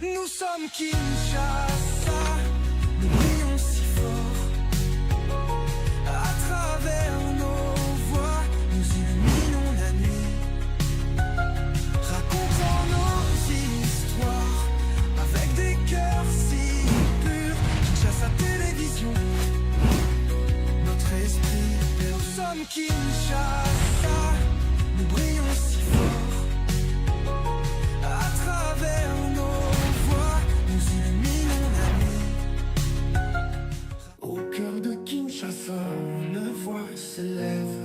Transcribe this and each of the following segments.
Nous sommes Kinshasa, nous brillons si fort. À travers nos voix, nous illuminons la nuit. Racontons nos histoires avec des cœurs si purs. Kinshasa Télévision, notre esprit. Nous sommes Kinshasa, nous brillons si fort. À travers nos voix, nous illuminons la nuit. Au cœur de Kinshasa, une voix s'élève,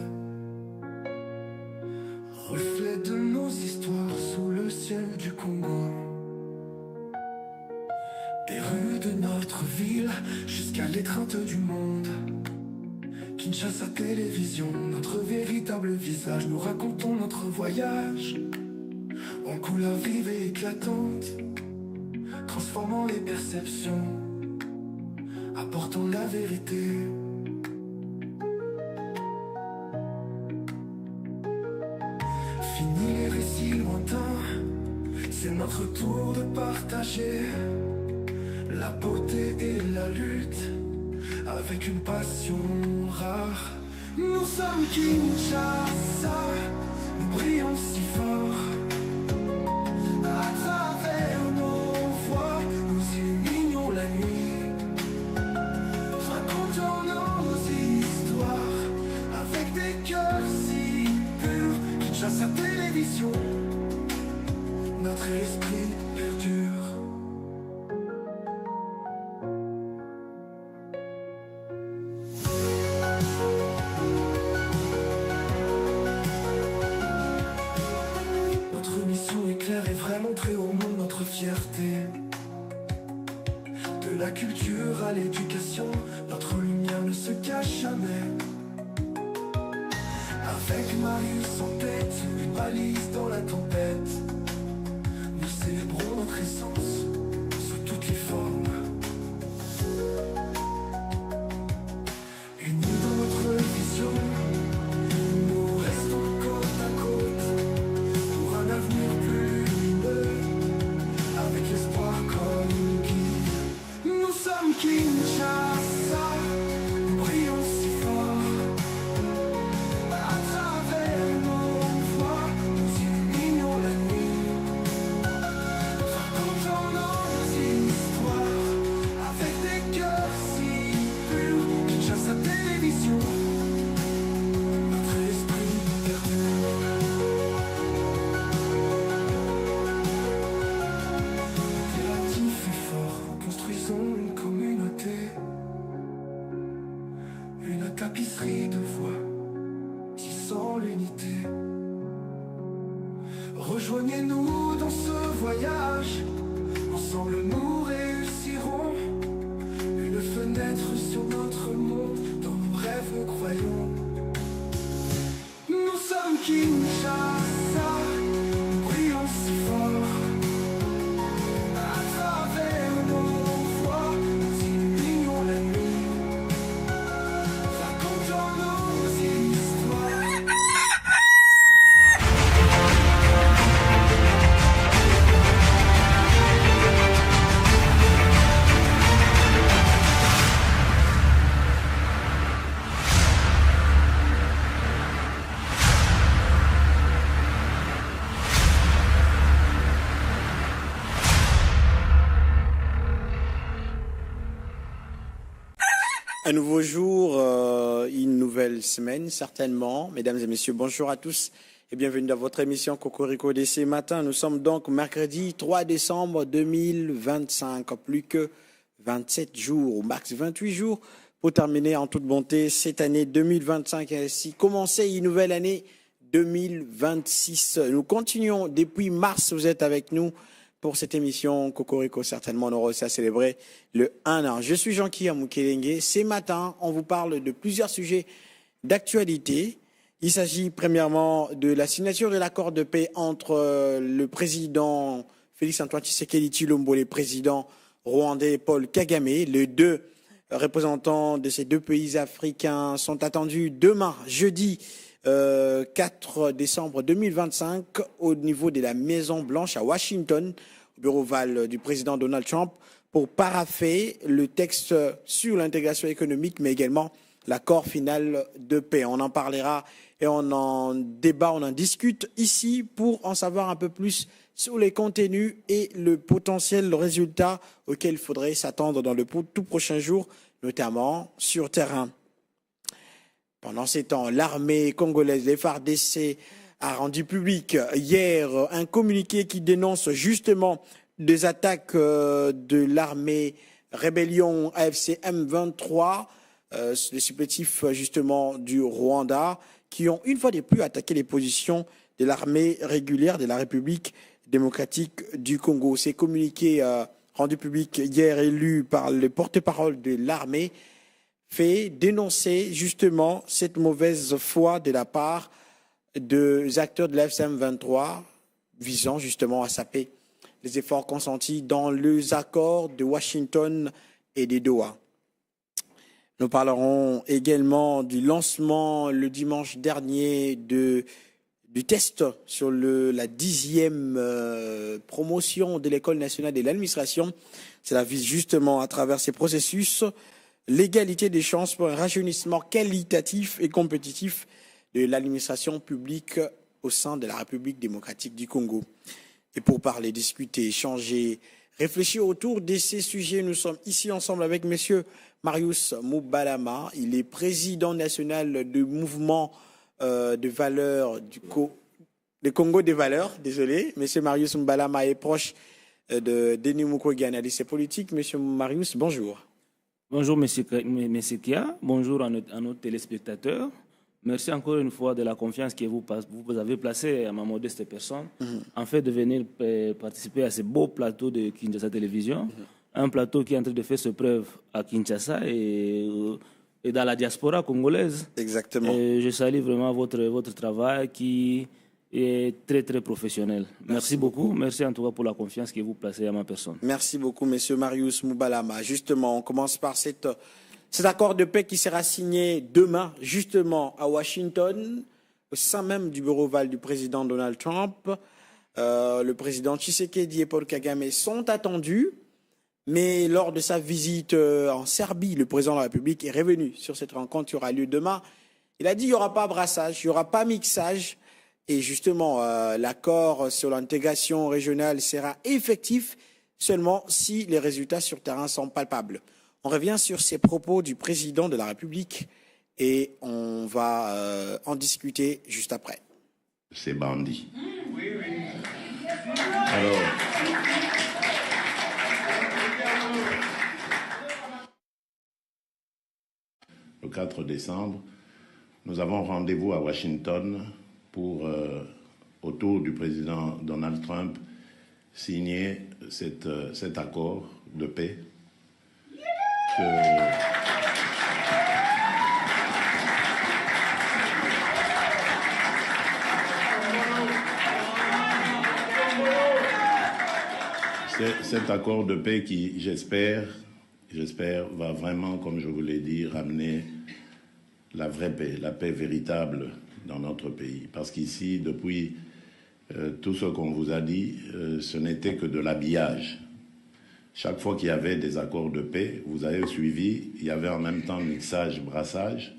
reflet de nos histoires sous le ciel du Congo. Des rues de notre ville jusqu'à l'étreinte du monde. Kinshasa Télévision, notre véritable visage. Nous racontons notre voyage en couleurs vives et éclatantes, transformant les perceptions, apportant la vérité. Fini les récits lointains, c'est notre tour de partager la beauté et la lutte avec une passion rare. Nous sommes Kinshasa, nous brillons si fort. À travers nos voix, nous illuminons la nuit. Racontons nos histoires avec des cœurs si purs. Kinshasa Télévision, notre esprit perdure. Montrer au monde notre fierté. De la culture à l'éducation, notre lumière ne se cache jamais. Avec Marius en tête, une balise dans la tempête, nous célébrons notre essence sous toutes les formes. Unis dans notre vision, nous restons côte à côte pour un avenir plus avec l'espoir comme guide. Nous sommes Kinshasa, nous brillons si fort. À travers nos voix, nous illuminons la nuit. Racontons nos histoires avec des cœurs si purs. Kinshasa Télévision, notre esprit perdure. Une communauté, une tapisserie de voix tissant l'unité. Rejoignez-nous dans ce voyage, ensemble nous réussirons. Une fenêtre sur notre monde, dans nos rêves nous croyons. Nous sommes Kinshasa, nous brillons si fort. Un nouveau jour, une nouvelle semaine, certainement. Mesdames et messieurs, bonjour à tous et bienvenue dans votre émission Cocorico DC Matin. Nous sommes donc mercredi 3 décembre 2025. Plus que 27 jours, ou max 28 jours, pour terminer en toute bonté cette année 2025 et ainsi commencer une nouvelle année 2026. Nous continuons depuis mars, vous êtes avec nous pour cette émission Cocorico. Certainement, on aura aussi à célébrer le 1 an. Je suis Jean-Guy Amoukelengue. Ce matin, on vous parle de plusieurs sujets d'actualité. Il s'agit premièrement de la signature de l'accord de paix entre le président Félix-Antoine Tshisekedi Tshilombo et le président rwandais Paul Kagame. Les deux représentants de ces deux pays africains sont attendus demain, jeudi 4 décembre 2025, au niveau de la Maison Blanche à Washington, bureau Val du président Donald Trump pour parapher le texte sur l'intégration économique, mais également l'accord final de paix. On en parlera et on en débat, on en discute ici pour en savoir un peu plus sur les contenus et le potentiel résultat auquel il faudrait s'attendre dans le tout prochain jour, notamment sur terrain. Pendant ces temps, l'armée congolaise, les FARDC, a rendu public hier un communiqué qui dénonce justement des attaques de l'armée rébellion AFC M23, les supplétifs justement du Rwanda, qui ont une fois de plus attaqué les positions de l'armée régulière de la République démocratique du Congo. Ces communiqués rendus publics hier et lus par le porte-parole de l'armée fait dénoncer justement cette mauvaise foi de la part des acteurs de l'AFC M23 visant justement à saper les efforts consentis dans les accords de Washington et de Doha. Nous parlerons également du lancement le dimanche dernier du test sur la 10e promotion de l'École nationale de l'administration. Cela vise justement à travers ces processus l'égalité des chances pour un rajeunissement qualitatif et compétitif de l'administration publique au sein de la République démocratique du Congo. Et pour parler, discuter, échanger, réfléchir autour de ces sujets, nous sommes ici ensemble avec M. Marius Moubalama. Il est président national du mouvement de valeurs du Congo des valeurs. Désolé, M. Marius Moubalama est proche de Denis Mukwege, analyste politique. M. Marius, bonjour. Bonjour, M. Kia. Bonjour à nos téléspectateurs. Merci encore une fois de la confiance que vous avez placée à ma modeste personne en fait de venir participer à ce beau plateau de Kinshasa Télévision, un plateau qui est en train de faire ses preuves à Kinshasa et dans la diaspora congolaise. Exactement. Et je salue vraiment votre travail qui est très très professionnel. Merci beaucoup. Merci en tout cas pour la confiance que vous placez à ma personne. Merci beaucoup, M. Marius Moubalama. Justement, on commence par cet accord de paix qui sera signé demain, justement, à Washington, au sein même du bureau Val du président Donald Trump. Le président Tshisekedi et Paul Kagame sont attendus, mais lors de sa visite en Serbie, le président de la République est revenu sur cette rencontre qui aura lieu demain. Il a dit qu'il n'y aura pas brassage, il n'y aura pas mixage, et justement, l'accord sur l'intégration régionale sera effectif seulement si les résultats sur terrain sont palpables. On revient sur ces propos du président de la République et on va en discuter juste après. Ces bandits. Alors, le 4 décembre, nous avons rendez-vous à Washington pour, autour du président Donald Trump, signer cet accord de paix. Cet accord de paix qui, j'espère, va vraiment, comme je vous l'ai dit, ramener la vraie paix, la paix véritable dans notre pays. Parce qu'ici, depuis tout ce qu'on vous a dit, ce n'était que de l'habillage. Chaque fois qu'il y avait des accords de paix, vous avez suivi, il y avait en même temps mixage, brassage.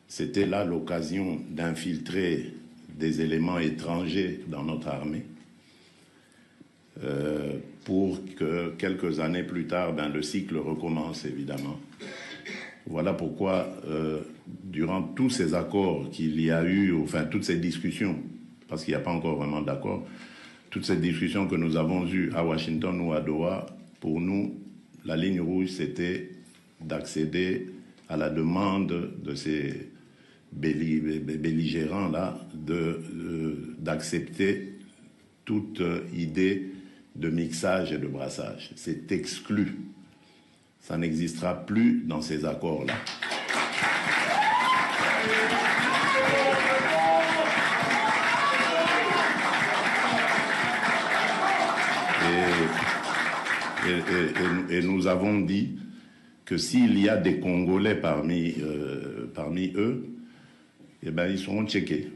C'était là l'occasion d'infiltrer des éléments étrangers dans notre armée pour que quelques années plus tard, le cycle recommence évidemment. Voilà pourquoi, durant tous ces accords qu'il y a eu, enfin toutes ces discussions, parce qu'il n'y a pas encore vraiment d'accord, toutes ces discussions que nous avons eues à Washington ou à Doha, pour nous, la ligne rouge, c'était d'accéder à la demande de ces belligérants-là d'accepter toute idée de mixage et de brassage. C'est exclu. Ça n'existera plus dans ces accords-là. Et nous avons dit que s'il y a des Congolais parmi eux, eh ben, ils seront checkés.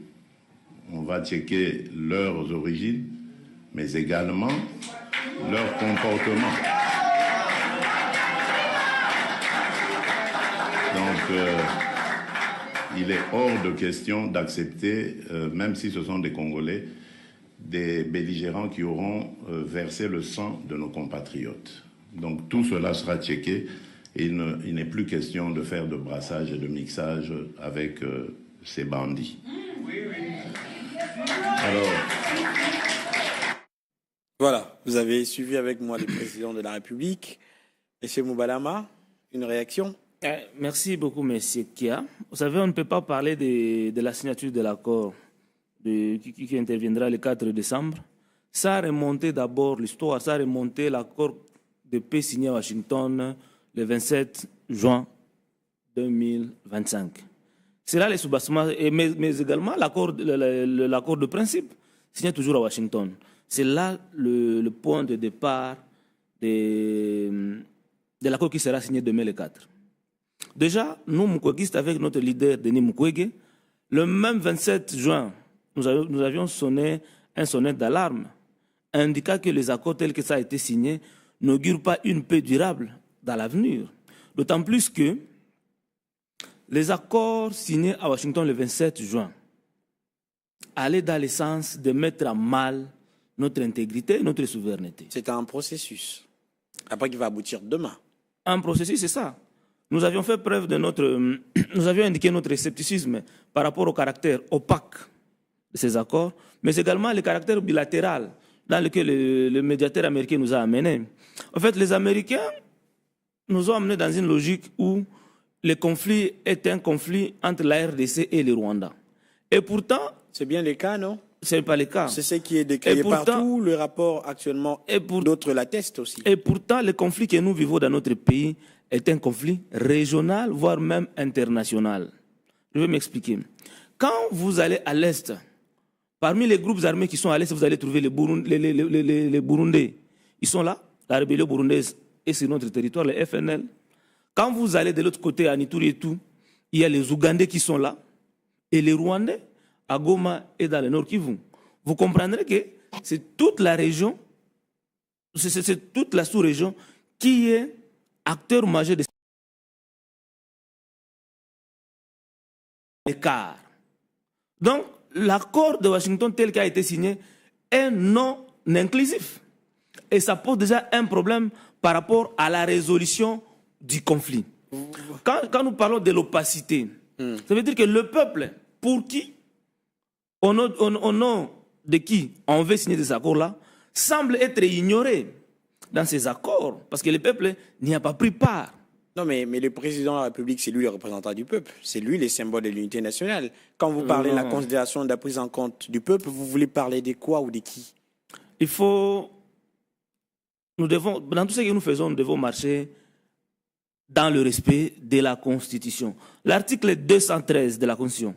On va checker leurs origines, mais également leur comportement. Donc, il est hors de question d'accepter, même si ce sont des Congolais, des belligérants qui auront versé le sang de nos compatriotes. Donc tout cela sera checké et il n'est plus question de faire de brassage et de mixage avec ces bandits. Alors, voilà, vous avez suivi avec moi le président de la République. Monsieur Moubalama, une réaction? Merci beaucoup, M. Kia. Vous savez, on ne peut pas parler de la signature de l'accord qui interviendra le 4 décembre. Ça a remonté d'abord l'histoire, ça a remonté l'accord de paix signé à Washington le 27 juin 2025. C'est là les soubassements, mais également l'accord de principe signé toujours à Washington. C'est là le point de départ de l'accord qui sera signé demain le 4. Déjà, nous, Mukwegistes, avec notre leader Denis Mukwege, le même 27 juin, nous avions sonné un sonnet d'alarme, indiquant que les accords tels que ça a été signé n'augurent pas une paix durable dans l'avenir. D'autant plus que les accords signés à Washington le 27 juin allaient dans le sens de mettre à mal notre intégrité et notre souveraineté. C'est un processus, après qui va aboutir demain. Un processus, c'est ça. Nous avions fait preuve de nous avions indiqué notre scepticisme par rapport au caractère opaque de ces accords, mais également le caractère bilatéral dans lequel le médiateur américain nous a amenés. En fait, les Américains nous ont amenés dans une logique où le conflit est un conflit entre la RDC et le Rwanda. Et pourtant... C'est bien le cas, non? Ce n'est pas le cas. C'est ce qui est décrié partout. Le rapport actuellement, d'autres l'attestent aussi. Et pourtant, le conflit que nous vivons dans notre pays est un conflit régional, voire même international. Je vais m'expliquer. Quand vous allez à l'Est, parmi les groupes armés qui sont à l'Est, vous allez trouver les Burundais. Ils sont là, la rébellion burundaise est sur notre territoire, les FNL. Quand vous allez de l'autre côté, à Nituri et tout, il y a les Ougandais qui sont là, et les Rwandais, à Goma et dans le Nord Kivu. Vous comprendrez que c'est toute la région, c'est toute la sous-région qui est acteur majeur de l'écart. Donc, l'accord de Washington tel qu'il a été signé est non inclusif. Et ça pose déjà un problème par rapport à la résolution du conflit. Quand nous parlons de l'opacité, ça veut dire que le peuple, pour qui, au nom de qui on veut signer ces accords-là, semble être ignoré dans ces accords, parce que le peuple n'y a pas pris part. Non, mais le président de la République, c'est lui le représentant du peuple. C'est lui le symbole de l'unité nationale. Quand vous parlez de la considération de la prise en compte du peuple, vous voulez parler de quoi ou de qui? Dans tout ce que nous faisons, nous devons marcher dans le respect de la Constitution. L'article 213 de la Constitution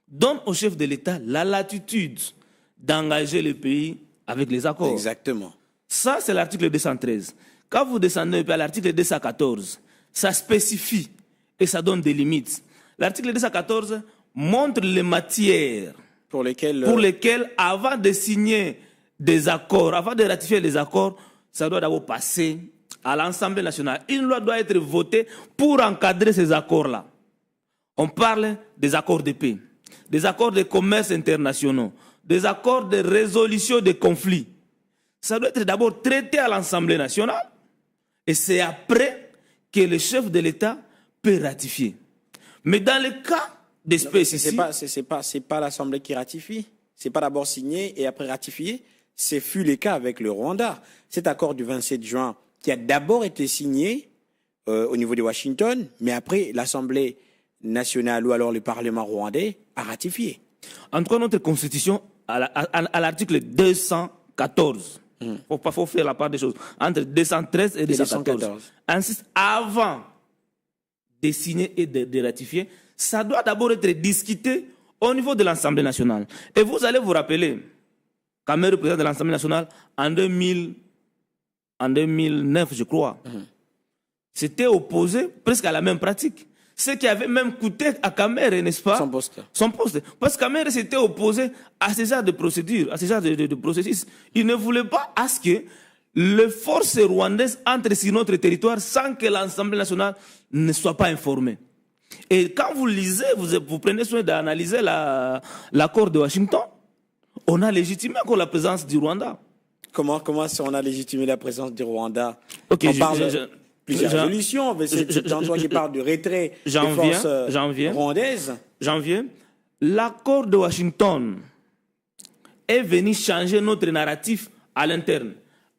donne au chef de l'État la latitude d'engager le pays avec les accords. Exactement. Ça, c'est l'article 213. Quand vous descendez à l'article 214, ça spécifie et ça donne des limites. L'article 214 montre les matières pour lesquelles, avant de signer des accords, avant de ratifier les accords, ça doit d'abord passer à l'Assemblée nationale. Une loi doit être votée pour encadrer ces accords-là. On parle des accords de paix, des accords de commerce internationaux, des accords de résolution des conflits. Ça doit être d'abord traité à l'Assemblée nationale et c'est après que le chef de l'État peut ratifier. Mais dans le cas d'espèce ici... C'est pas l'Assemblée qui ratifie. C'est pas d'abord signé et après ratifié. Ce fut le cas avec le Rwanda. Cet accord du 27 juin qui a d'abord été signé au niveau de Washington, mais après l'Assemblée nationale ou alors le Parlement rwandais a ratifié. En tout cas, notre Constitution, à l'article 214, il faut faire la part des choses, entre 213 et 214, insiste, avant de signer et de ratifier, ça doit d'abord être discuté au niveau de l'Assemblée nationale. Et vous allez vous rappeler, quand même, le président de l'Assemblée nationale, en 2009, je crois, s'était opposé presque à la même pratique. Ce qui avait même coûté à Kamere, n'est-ce pas? Son poste. Parce que Kamere s'était opposé à ce genre de procédure, à ce genre de processus. Il ne voulait pas à ce que les forces rwandaises entrent sur notre territoire sans que l'Assemblée nationale ne soit pas informée. Et quand vous lisez, vous prenez soin d'analyser l'accord de Washington, on a légitimé encore la présence du Rwanda. Comment on a légitimé la présence du Rwanda? Okay, on parle de plusieurs résolutions, mais c'est Jean-Toi qui parle du retrait des forces rwandaises. J'en viens. L'accord de Washington est venu changer notre narratif à l'interne.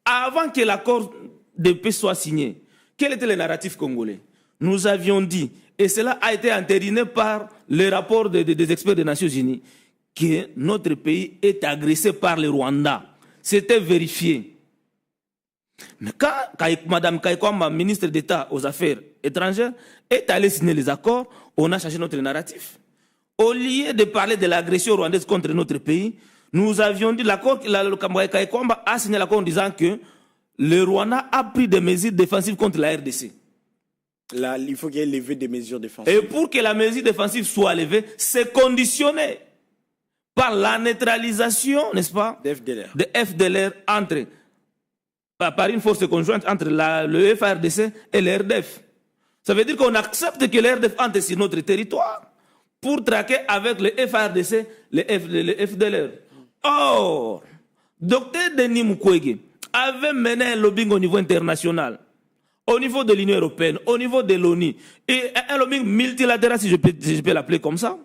Avant que l'accord de paix soit signé, quel était le narratif congolais? Nous avions dit, et cela a été entériné par le rapport des experts des Nations Unies, que notre pays est agressé par le Rwanda. C'était vérifié. Mais quand Mme Kaikwamba, ministre d'État aux Affaires étrangères, est allée signer les accords, on a changé notre narratif. Au lieu de parler de l'agression rwandaise contre notre pays, nous avions dit l'accord, Kaikwamba a signé l'accord en disant que le Rwanda a pris des mesures défensives contre la RDC. Là, il faut qu'il y ait levé des mesures défensives. Et pour que la mesure défensive soit levée, c'est conditionné par la neutralisation, n'est-ce pas, de FDLR par une force conjointe entre le FARDC et le RDF. Ça veut dire qu'on accepte que le RDF entre sur notre territoire pour traquer avec le FARDC, le FDLR. Or, Dr Denis Mukwege avait mené un lobbying au niveau international, au niveau de l'Union européenne, au niveau de l'ONU, et un lobbying multilatéral, si je peux l'appeler comme ça,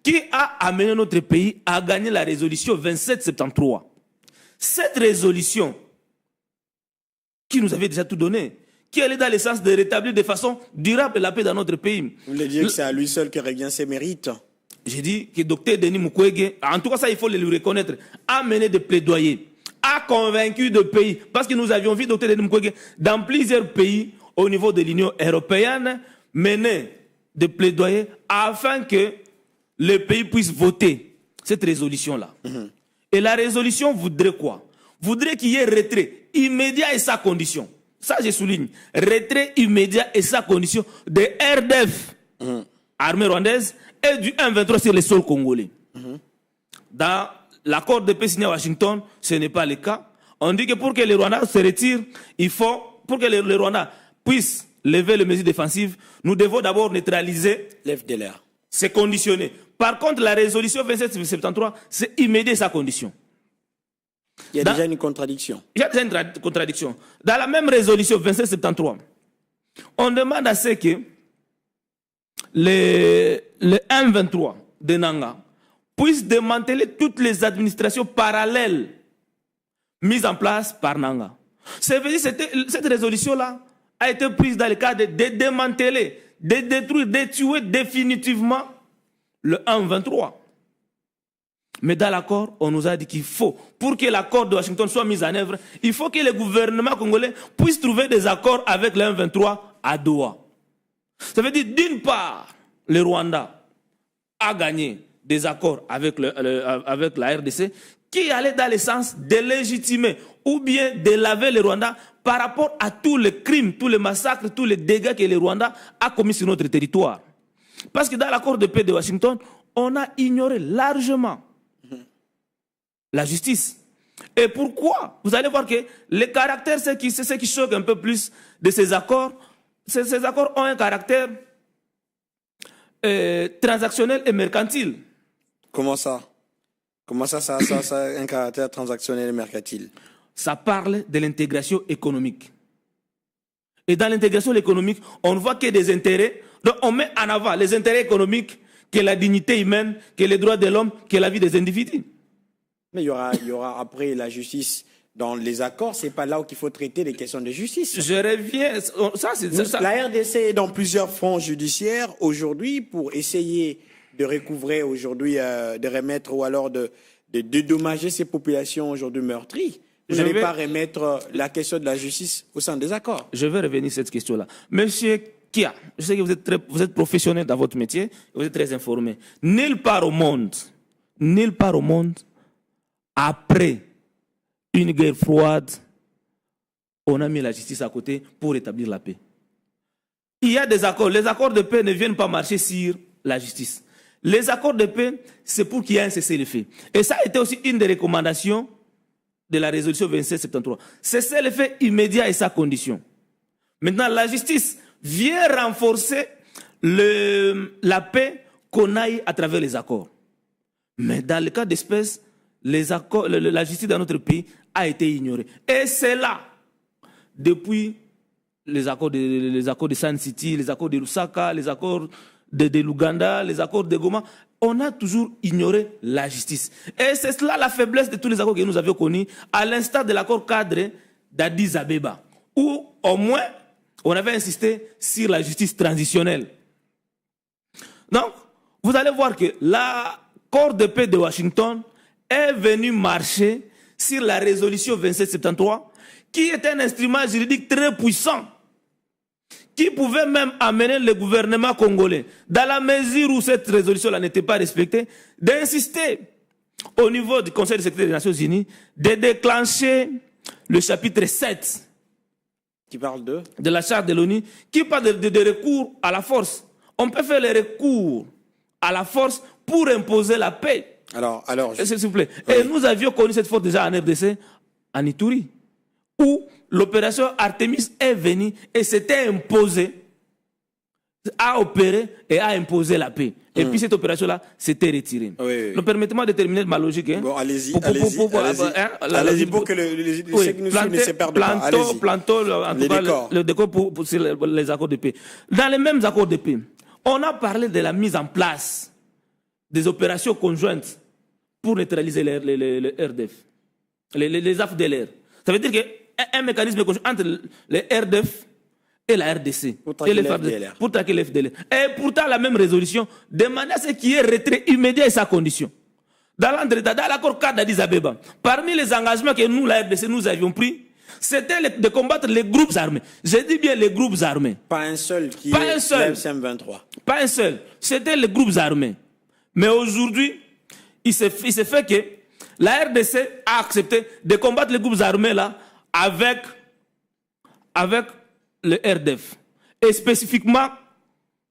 qui a amené notre pays à gagner la résolution 2773. Cette résolution, qui nous avait déjà tout donné, qui allait dans le sens de rétablir de façon durable la paix dans notre pays. Vous voulez dire que c'est à lui seul qui revient ses mérites? J'ai dit que Dr Denis Mukwege, en tout cas ça il faut le lui reconnaître, a mené des plaidoyers, a convaincu de pays, parce que nous avions vu Dr Denis Mukwege dans plusieurs pays au niveau de l'Union européenne mener des plaidoyers afin que le pays puisse voter cette résolution-là. Et la résolution voudrait quoi? Voudrait qu'il y ait retrait immédiat et sa condition. Ça, je souligne. Retrait immédiat et sa condition de RDF, armée rwandaise, et du M23 sur les sols congolais. Dans l'accord de paix signé à Washington, ce n'est pas le cas. On dit que pour que les Rwandais se retirent, il faut, pour que les Rwandais puissent lever les mesures défensives, nous devons d'abord neutraliser l'FDLR. C'est conditionné. Par contre, la résolution 2773, c'est immédiat sa condition. Il y a déjà une contradiction. Il y a déjà une contradiction. Dans la même résolution 2773, on demande à ce que le M23 de Nanga puisse démanteler toutes les administrations parallèles mises en place par Nanga. Cette résolution-là a été prise dans le cadre de démanteler, de détruire, de tuer définitivement le M23. Mais dans l'accord, on nous a dit qu'il faut, pour que l'accord de Washington soit mis en œuvre, il faut que le gouvernement congolais puisse trouver des accords avec le M23 à Doha. Ça veut dire, d'une part, le Rwanda a gagné des accords avec la RDC qui allaient dans le sens de légitimer ou bien de laver le Rwanda par rapport à tous les crimes, tous les massacres, tous les dégâts que le Rwanda a commis sur notre territoire. Parce que dans l'accord de paix de Washington, on a ignoré largement la justice. Et pourquoi? Vous allez voir que le caractère, c'est ce qui choque un peu plus de ces accords. Ces accords ont un caractère transactionnel et mercantile. Comment ça? Comment ça a un caractère transactionnel et mercantile? Ça parle de l'intégration économique. Et dans l'intégration économique, on ne voit que des intérêts. Donc on met en avant les intérêts économiques, que la dignité humaine, que les droits de l'homme, que la vie des individus. Mais il y aura après la justice dans les accords. C'est pas là où il faut traiter les questions de justice. Je reviens. Ça. La RDC est dans plusieurs fronts judiciaires aujourd'hui pour essayer de recouvrer aujourd'hui, de remettre ou alors de dédommager ces populations aujourd'hui meurtries. Vous n'allez pas remettre la question de la justice au sein des accords. Je vais revenir sur cette question-là. Monsieur Kia, je sais que vous êtes professionnel dans votre métier, vous êtes très informé. Nulle part au monde, après une guerre froide, on a mis la justice à côté pour établir la paix. Il y a des accords. Les accords de paix ne viennent pas marcher sur la justice. Les accords de paix, c'est pour qu'il y ait un cessez-le-feu. Et ça a été aussi une des recommandations de la résolution 2773. C'est l'effet immédiat et sa condition. Maintenant, la justice vient renforcer la paix qu'on aille à travers les accords. Mais dans le cas d'espèce, la justice dans notre pays a été ignorée. Et c'est là, depuis les accords de Sun City, les accords de Lusaka, les accords de l'Ouganda, les accords de Goma, on a toujours ignoré la justice. Et c'est cela la faiblesse de tous les accords que nous avions connus, à l'instar de l'accord cadre d'Addis Abeba, où au moins on avait insisté sur la justice transitionnelle. Donc, vous allez voir que l'accord de paix de Washington est venu marcher sur la résolution 2773, qui est un instrument juridique très puissant, qui pouvait même amener le gouvernement congolais, dans la mesure où cette résolution-là n'était pas respectée, d'insister au niveau du Conseil de sécurité des Nations Unies de déclencher le chapitre 7 qui parle de la charte de l'ONU, qui parle de recours à la force. On peut faire les recours à la force pour imposer la paix. Alors, s'il vous plaît. Oui. Et nous avions connu cette force déjà en RDC, en Ituri, où l'opération Artemis est venue et s'était imposée, a opéré et a imposé la paix. Et puis cette opération-là s'était retirée. Oui. Donc permettez-moi de terminer ma logique. Hein. Bon, allez-y pour que ceux qui nous suivent ne se perdent pas. Plantons en tout cas le décor pour les accords de paix. Dans les mêmes accords de paix, on a parlé de la mise en place des opérations conjointes pour neutraliser les RDF, les AFDLR. Ça veut dire qu'un mécanisme conjoint entre les RDF et la RDC. Pour traquer les FDLR. Et pourtant, la même résolution demandait à ce qu'il y ait retrait immédiat et sa condition. Dans l'accord cadre d'Addis Abeba, parmi les engagements que nous, la RDC, nous avions pris, c'était de combattre les groupes armés. Je dis bien les groupes armés. Pas un seul qui est l'FCM23. Pas un seul. C'était les groupes armés. Mais aujourd'hui, il s'est fait que la RDC a accepté de combattre les groupes armés là avec le RDF et spécifiquement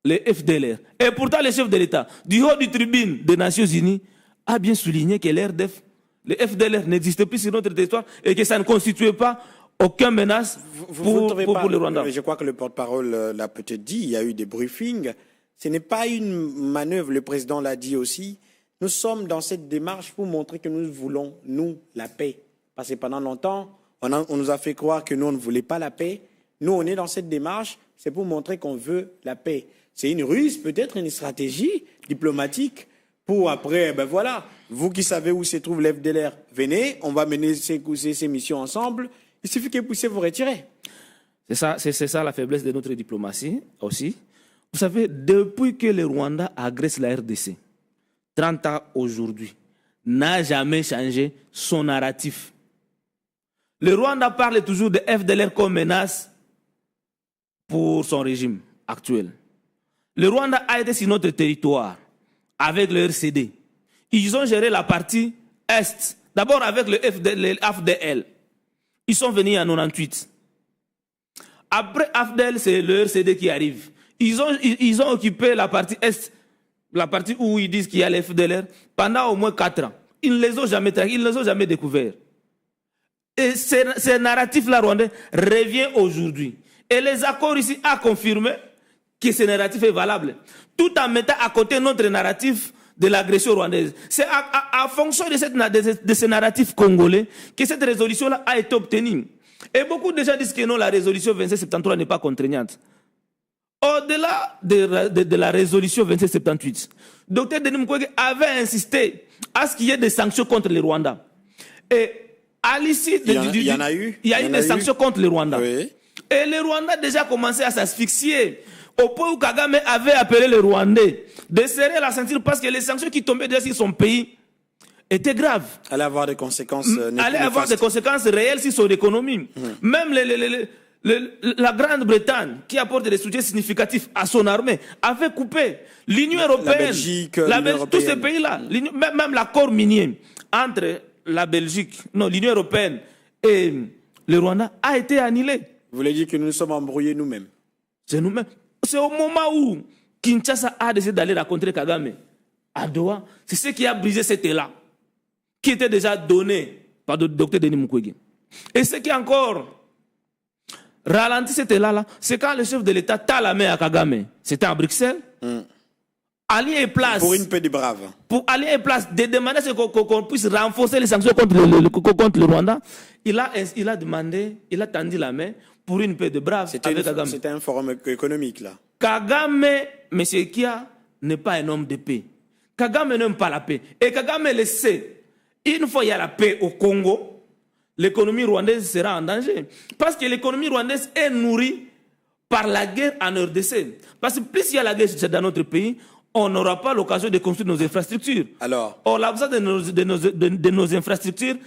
les FDLR. Et pourtant, le chef de l'État, du haut du tribune des Nations Unies, a bien souligné que les RDF, les FDLR n'existaient plus sur notre territoire et que ça ne constituait pas aucune menace pour le Rwanda. Je crois que le porte-parole l'a peut-être dit, il y a eu des briefings. Ce n'est pas une manœuvre, le président l'a dit aussi. Nous sommes dans cette démarche pour montrer que nous voulons, nous, la paix. Parce que pendant longtemps, on nous a fait croire que nous, on ne voulait pas la paix. Nous, on est dans cette démarche, c'est pour montrer qu'on veut la paix. C'est une ruse, peut-être une stratégie diplomatique pour après, ben voilà, vous qui savez où se trouve l'FDLR, venez, on va mener ces missions ensemble. Il suffit que vous puissiez vous retirer. C'est ça la faiblesse de notre diplomatie aussi. Vous savez, depuis que le Rwanda agresse la RDC, 30 ans aujourd'hui, n'a jamais changé son narratif. Le Rwanda parle toujours de FDLR comme menace pour son régime actuel. Le Rwanda a été sur notre territoire avec le RCD. Ils ont géré la partie Est, d'abord avec le AFDL. Ils sont venus en 98. Après AFDL, c'est le RCD qui arrive. Ils ont occupé la partie Est, la partie où ils disent qu'il y a les FDLR, pendant au moins 4 ans. Ils ne les ont jamais traqués, ils ne les ont jamais découverts. Et ce narratif-là rwandais revient aujourd'hui. Et les accords ici ont confirmé que ce narratif est valable, tout en mettant à côté notre narratif de l'agression rwandaise. C'est en fonction de ce narratif congolais que cette résolution-là a été obtenue. Et beaucoup de gens disent que non, la résolution 2773 n'est pas contraignante. Au-delà de la résolution 2778, Dr Denis Mukwege avait insisté à ce qu'il y ait des sanctions contre le Rwanda. Et à l'issue il y en a eu. Il y a eu des sanctions contre le Rwanda. Oui. Et le Rwanda a déjà commencé à s'asphyxier. Au point où Kagame avait appelé les Rwandais de serrer la ceinture parce que les sanctions qui tombaient déjà sur son pays étaient graves. Allaient avoir des conséquences réelles sur son économie. Même la Grande-Bretagne, qui apporte des soutiens significatifs à son armée, avait coupé. L'Union européenne, la Belgique, tous ces pays-là, même l'accord minier entre l'Union européenne et le Rwanda a été annulé. Vous voulez dire que nous nous sommes embrouillés nous-mêmes? C'est nous-mêmes. C'est au moment où Kinshasa a décidé d'aller rencontrer Kagame à Doha, c'est ce qui a brisé cet élan qui était déjà donné par le docteur Denis Mukwege. Et ce qui est encore ralenti cet élan-là, c'est quand le chef de l'État t'a la main à Kagame. C'était à Bruxelles. Allié et place. Pour une paix des braves. Pour allier et place, de demander qu'on puisse renforcer les sanctions contre le Rwanda. Il a demandé, il a tendu la main pour une paix de braves avec Kagame. C'était un forum économique, là. Kagame, M. Kia, n'est pas un homme de paix. Kagame n'aime pas la paix. Et Kagame le sait. Une fois il y a la paix au Congo, l'économie rwandaise sera en danger. Parce que l'économie rwandaise est nourrie par la guerre en RDC. Parce que plus il y a la guerre dans notre pays, on n'aura pas l'occasion de construire nos infrastructures. Alors, l'absence de nos infrastructures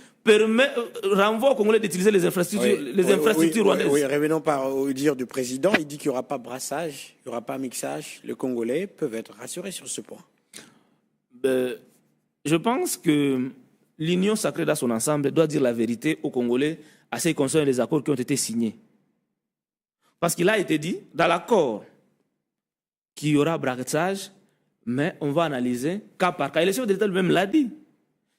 renvoie aux Congolais d'utiliser les infrastructures rwandaises. Oui, revenons au dire du président. Il dit qu'il n'y aura pas brassage, il n'y aura pas mixage. Les Congolais peuvent être rassurés sur ce point. Je pense que l'Union sacrée dans son ensemble doit dire la vérité aux Congolais à ce qui concerne les accords qui ont été signés. Parce qu'il a été dit dans l'accord qu'il y aura brassage, mais on va analyser cas par cas. Et le chef d'État lui-même l'a dit.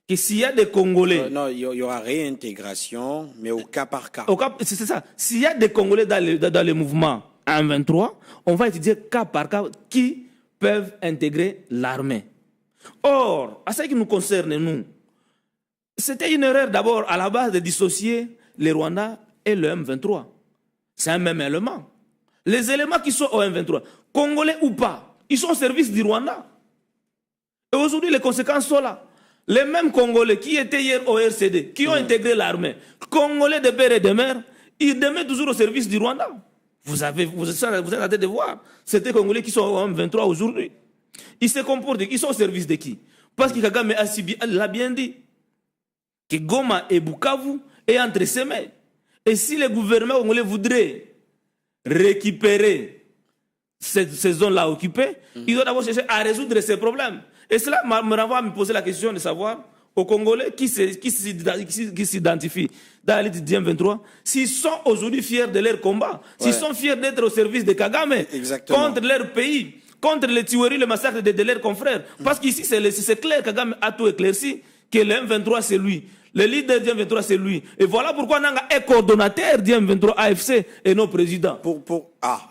Que s'il y a des Congolais... non, il y aura réintégration, mais au cas par cas. C'est ça. S'il y a des Congolais dans le mouvement M23, on va étudier cas par cas qui peuvent intégrer l'armée. Or, à ce qui nous concerne, nous, c'était une erreur d'abord à la base de dissocier les Rwandais et le M23. C'est un même élément. Les éléments qui sont au M23, Congolais ou pas, ils sont au service du Rwanda. Et aujourd'hui, les conséquences sont là. Les mêmes Congolais qui étaient hier au RCD, qui ont intégré l'armée, Congolais de père et de mère, ils demeurent toujours au service du Rwanda. Vous êtes en train de voir. C'était les Congolais qui sont au M23 aujourd'hui. Ils se comportent, ils sont au service de qui? Parce que Kagame l'a bien dit. Que Goma et Bukavu est entre ses mains. Et si le gouvernement congolais voudrait récupérer ces zones-là occupées, il doit d'abord chercher à résoudre ces problèmes. Et cela me renvoie à me poser la question de savoir aux Congolais qui s'identifient dans l'élite du M23, s'ils sont aujourd'hui fiers de leur combat, s'ils sont fiers d'être au service de Kagame, contre leur pays, contre les tueries, le massacre de leurs confrères. Parce qu'ici, c'est clair, Kagame a tout éclairci, que le M23 c'est lui. Le leader du M23 c'est lui. Et voilà pourquoi Nanga est coordonnateur du M23 AFC et non président.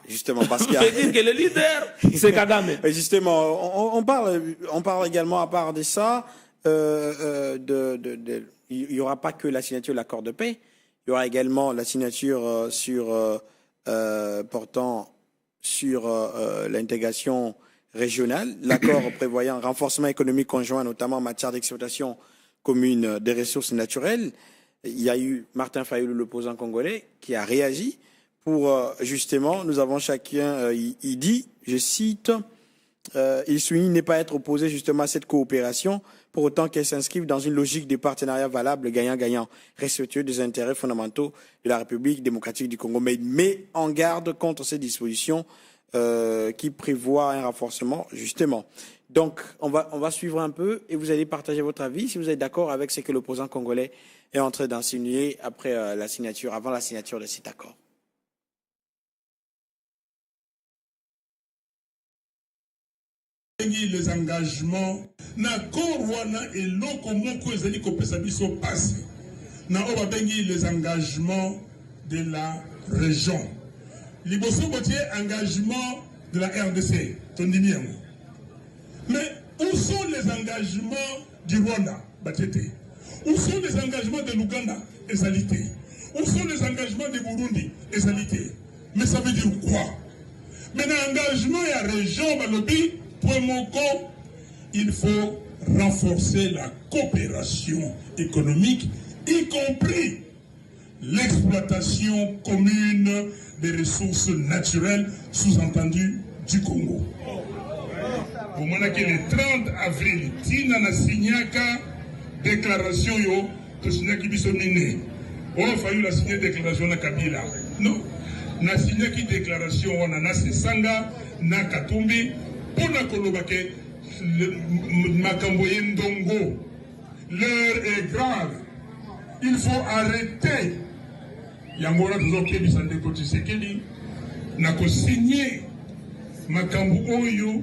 Justement, parce qu'il y a... dire que le leader, c'est Kagame. Et justement, on parle également, à part de ça, il n'y aura pas que la signature de l'accord de paix, il y aura également la signature portant sur l'intégration régionale, l'accord prévoyant un renforcement économique conjoint, notamment en matière d'exploitation commune des ressources naturelles. Il y a eu Martin Fayulu, l'opposant congolais, qui a réagi pour justement, nous avons chacun, il dit, je cite, il souligne ne pas être opposé justement à cette coopération, pour autant qu'elle s'inscrive dans une logique de partenariat valable, gagnant-gagnant, respectueux des intérêts fondamentaux de la République démocratique du Congo, mais il met en garde contre ces dispositions qui prévoient un renforcement, justement. Donc, on va suivre un peu et vous allez partager votre avis si vous êtes d'accord avec ce que l'opposant congolais est en train d'insinuer avant la signature de cet accord. Les engagements l'accord wana eloko moko ezali kopesa biso passe na oba bengi les engagements de la région liboso botie engagement de la RDC tondimi yango. Mais où sont les engagements du Rwanda batete? Où sont les engagements de l'Ouganda ezalité? Où sont les engagements de Burundi ezalité? Mais ça veut dire quoi? Mais l'engagement et la région balobi il faut renforcer la coopération économique, y compris l'exploitation commune des ressources naturelles, sous-entendu du Congo. Au moment que le 30 avril, Tina na signaka déclaration yo, to signaki biso mine. On a fallu la signer déclaration na Kabila. Non, na signaki déclaration on a na Sanga, na Katumbi. Pour la Kolobake, Makamboye Ndongo, l'heure est grave. Il faut arrêter. Yangora Zoké Bisande Kotisekeli n'a qu'à signer Makambo Oyo.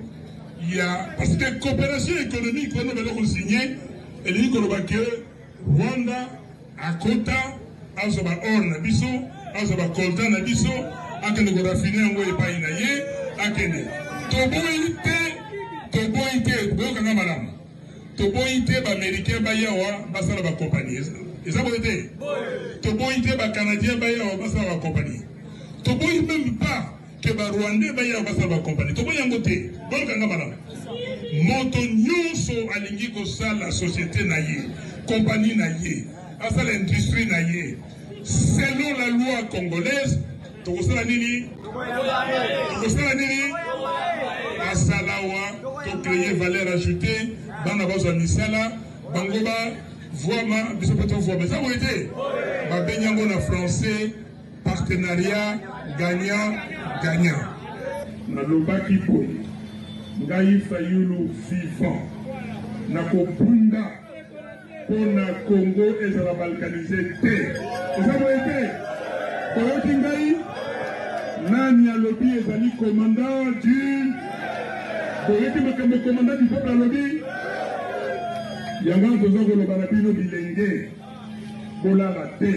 Parce que coopération économique, on a signé, et dit que Rwanda akota azoba or na biso azoba coltan na biso akende ko raffiner yango epai na ye akende toboyi te boyokanga malamu toboyi te baaméricain bayawa basala bacompagnie eza boye te toboyi te bacanadien bayawa basala bacompagnie toboyi même pas ke barwandais bayawa basala bacompagnie toboyi yango te boyokanga malamu moto nyonso alingi kosala société na ye compagnie na ye asala industrie na ye selon la loi congolaise tokosala nini asalawa to créer valeur ajoutée bana bazwa misala bango ba voama biso pe to voama ça boye te babengi yango na français partenariat gagnant nalobaki boye ngai Fayulu vivant nakobunda mpona Congo ezala balkanisé te eza boye te koyoki ngai nani alobi ezali commandant du koyoki makambo commandant du peuple alobi yango toza koloba na bino bilenge kolala te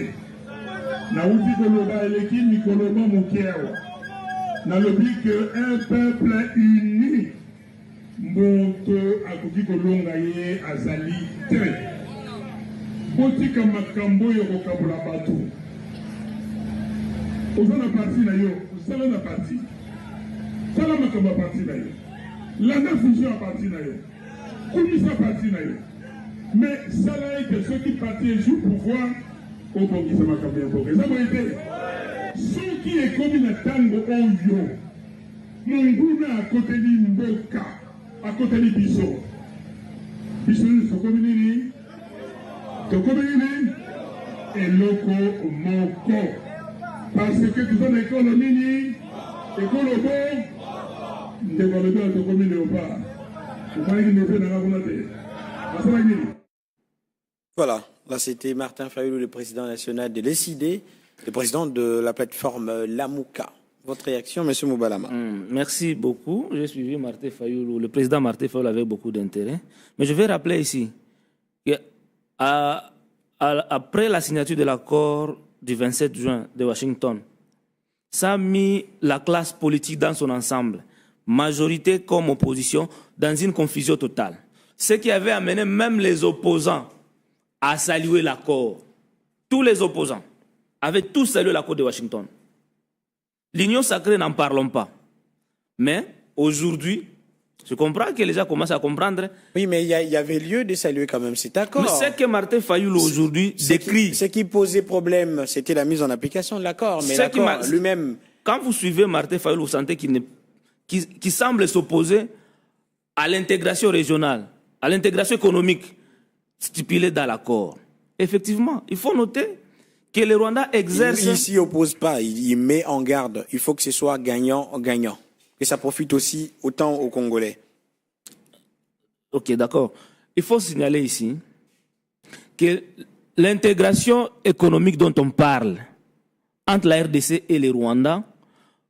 nauti koloba eleki mikolo mwa moke awa nalobi ke un peuple uni moto akoki kolonga ye azali te botika makambo oyo kokabola bato oza na parti na yo osala na parti sala makambo ya parti na yo landa fonction ya parti na yo komisa parti na yo mais sala ete soki parti ejoue pouvoir obongisa makambo ya mboka eza boye te soki ekomi na ntango oyo monguna akoteli mboka akoteli biso nyonso tokomi nini eloko moko parce que toza na ekolo nini ekolo bo ndeko alobi ala tokomi léopard okanaki nefe nanga kuna te asalaki nini. Voilà, là c'était Martin Fayulu, le président national de l'ECID, le président de la plateforme Lamuka. Votre réaction, M. Moubalama? Merci beaucoup. J'ai suivi Martin Fayulu, le président Martin Fayulu avec beaucoup d'intérêt. Mais je vais rappeler ici qu'après la signature de l'accord du 27 juin de Washington, ça a mis la classe politique dans son ensemble, majorité comme opposition, dans une confusion totale. Ce qui avait amené même les opposants à saluer l'accord. Tous les opposants avaient tous salué l'accord de Washington. L'Union sacrée, n'en parlons pas. Mais aujourd'hui, je comprends que les gens commencent à comprendre. Oui, mais il y avait lieu de saluer quand même cet accord. Mais ce que Martin Fayulu aujourd'hui décrit. Ce qui posait problème, c'était la mise en application de l'accord. Mais l'accord lui-même. Quand vous suivez Martin Fayulu, vous sentez qu'il semble s'opposer à l'intégration régionale, à l'intégration économique stipulée dans l'accord. Effectivement, il faut noter que le Rwanda exerce... Il ne s'y oppose pas, il met en garde. Il faut que ce soit gagnant-gagnant. Que ça profite aussi autant aux Congolais. Ok, d'accord. Il faut signaler ici que l'intégration économique dont on parle entre la RDC et le Rwanda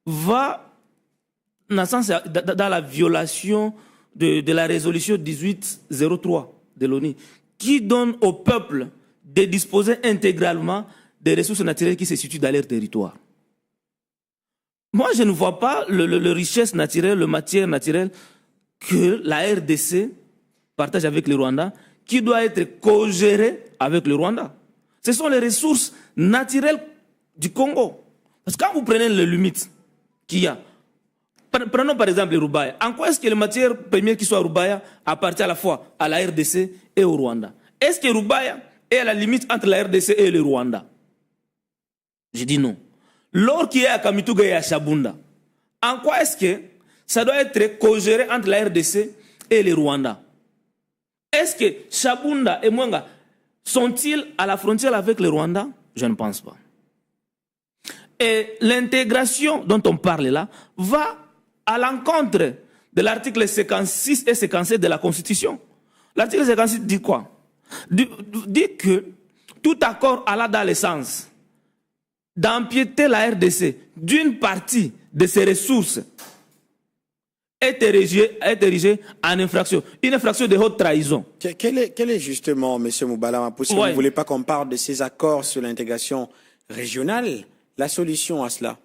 va dans la violation de la résolution 1803 de l'ONU, qui donne au peuple de disposer intégralement des ressources naturelles qui se situent dans leur territoire. Moi, je ne vois pas le richesse naturelle, le matière naturelle que la RDC partage avec le Rwanda, qui doit être co-gérée avec le Rwanda. Ce sont les ressources naturelles du Congo. Parce que quand vous prenez les limites qu'il y a, prenons par exemple le Rubaya. En quoi est-ce que les matières premières qui sont à Rubaya appartiennent à la fois à la RDC et au Rwanda? Est-ce que Rubaya est à la limite entre la RDC et le Rwanda? Je dis non. L'or qui est à Kamituga et à Shabunda, en quoi est-ce que ça doit être co-géré entre la RDC et le Rwanda? Est-ce que Shabunda et Mwenga sont-ils à la frontière avec le Rwanda? Je ne pense pas. Et l'intégration dont on parle là va à l'encontre de l'article 56 et 57 de la Constitution. L'article 56 dit quoi? Dit que tout accord allant dans le sens d'empiéter la RDC d'une partie de ses ressources est érigée en infraction. Une infraction de haute trahison. Quel est justement, M. Moubalama, puisque vous ne voulez pas qu'on parle de ces accords sur l'intégration régionale, la solution à cela?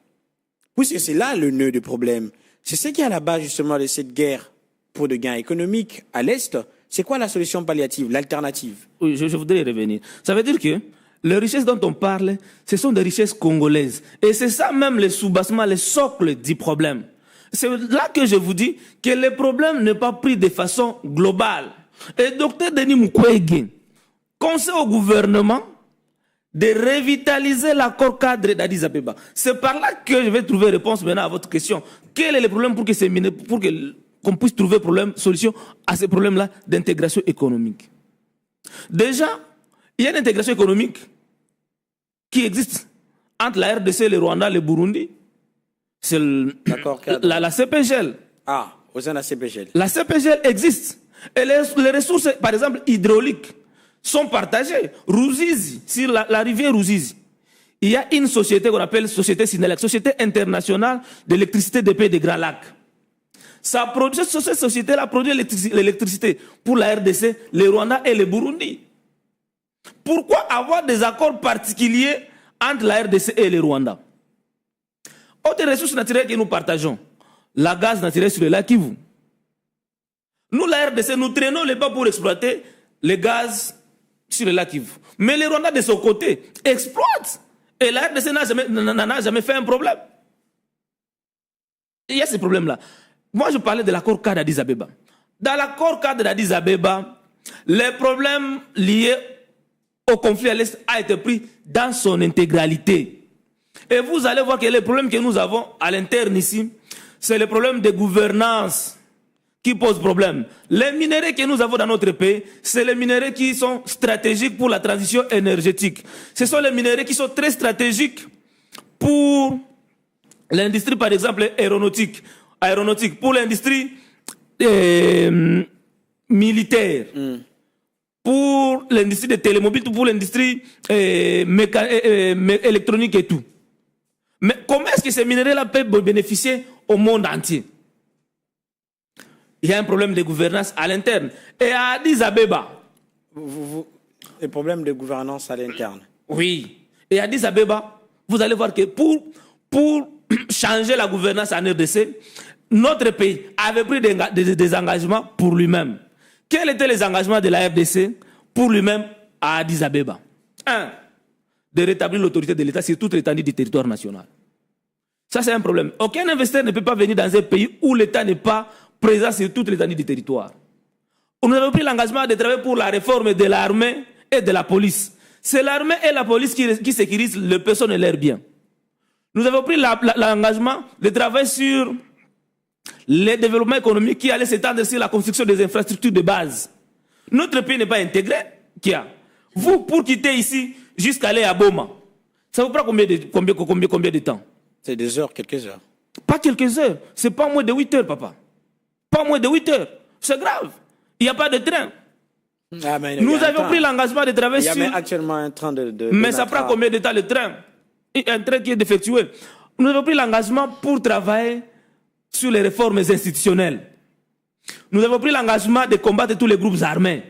Puisque c'est là le nœud du problème. C'est ce qui est à la base justement de cette guerre pour de gains économiques à l'Est. C'est quoi la solution palliative, l'alternative? Oui, je voudrais y revenir. Ça veut dire que les richesses dont on parle, ce sont des richesses congolaises. Et c'est ça même le soubassement, le socle du problème. C'est là que je vous dis que le problème n'est pas pris de façon globale. Et Dr Denis Mukwege conseille au gouvernement de revitaliser l'accord cadre d'Addis Abeba. C'est par là que je vais trouver réponse maintenant à votre question. Quel est le problème pour qu'on puisse trouver solution à ces problèmes-là d'intégration économique? Déjà, il y a une intégration économique qui existe entre la RDC, le Rwanda, le Burundi. C'est la CPGL. Ah, au sein de la CPGL. La CPGL existe. Et les ressources, par exemple, hydrauliques, sont partagées. Ruzizi, sur la rivière Ruzizi, il y a une société qu'on appelle Société Sinelec, Société internationale d'électricité des pays des Grands Lacs. Cette société-là produit l'électricité pour la RDC, le Rwanda et le Burundi. Pourquoi avoir des accords particuliers entre la RDC et le Rwanda? Autres ressources naturelles que nous partageons, la gaz naturel sur le lac Kivu. Nous, la RDC, nous traînons les pas pour exploiter le gaz sur le lac Kivu. Mais le Rwanda, de son côté, exploite. Et la RDC n'a jamais fait un problème. Il y a ce problème-là. Moi, je parlais de l'accord cadre d'Addis Abeba. Dans l'accord cadre d'Addis Abeba, les problèmes liés au conflit à l'Est a été pris dans son intégralité. Et vous allez voir que les problèmes que nous avons à l'interne ici, c'est le problème de gouvernance qui pose problème. Les minéraux que nous avons dans notre pays, c'est les minéraux qui sont stratégiques pour la transition énergétique. Ce sont les minéraux qui sont très stratégiques pour l'industrie, par exemple, aéronautique, pour l'industrie militaire, pour l'industrie des télémobiles, pour l'industrie électronique et tout. Mais comment est-ce que ces minéraux-là peuvent bénéficier au monde entier? Il y a un problème de gouvernance à l'interne. Et à Addis Abeba. Les problèmes de gouvernance à l'interne. Oui. Et à Addis Abeba, vous allez voir que pour changer la gouvernance en RDC, notre pays avait pris des engagements pour lui-même. Quels étaient les engagements de la RDC pour lui-même à Addis Abeba? 1. De rétablir l'autorité de l'État sur toute l'étendue du territoire national. Ça, c'est un problème. Aucun investisseur ne peut pas venir dans un pays où l'État n'est pas présent sur toute l'étendue du territoire. Nous avons pris l'engagement de travailler pour la réforme de l'armée et de la police. C'est l'armée et la police qui sécurisent les personnes et leurs biens. Nous avons pris l'engagement de travailler sur le développement économique qui allait s'étendre sur la construction des infrastructures de base. Notre pays n'est pas intégré. Vous, pour quitter ici, jusqu'à aller à Boma, ça vous prend combien de temps? C'est des heures, quelques heures. Pas quelques heures. C'est pas moins de 8 heures, papa. Pas moins de 8 heures. C'est grave. Il n'y a pas de train. Ah, nous avions pris l'engagement de travailler sur... Il y a actuellement un train mais ça prend combien de temps le train? Un train qui est défectueux. Nous avons pris l'engagement pour travailler sur les réformes institutionnelles. Nous avons pris l'engagement de combattre tous les groupes armés.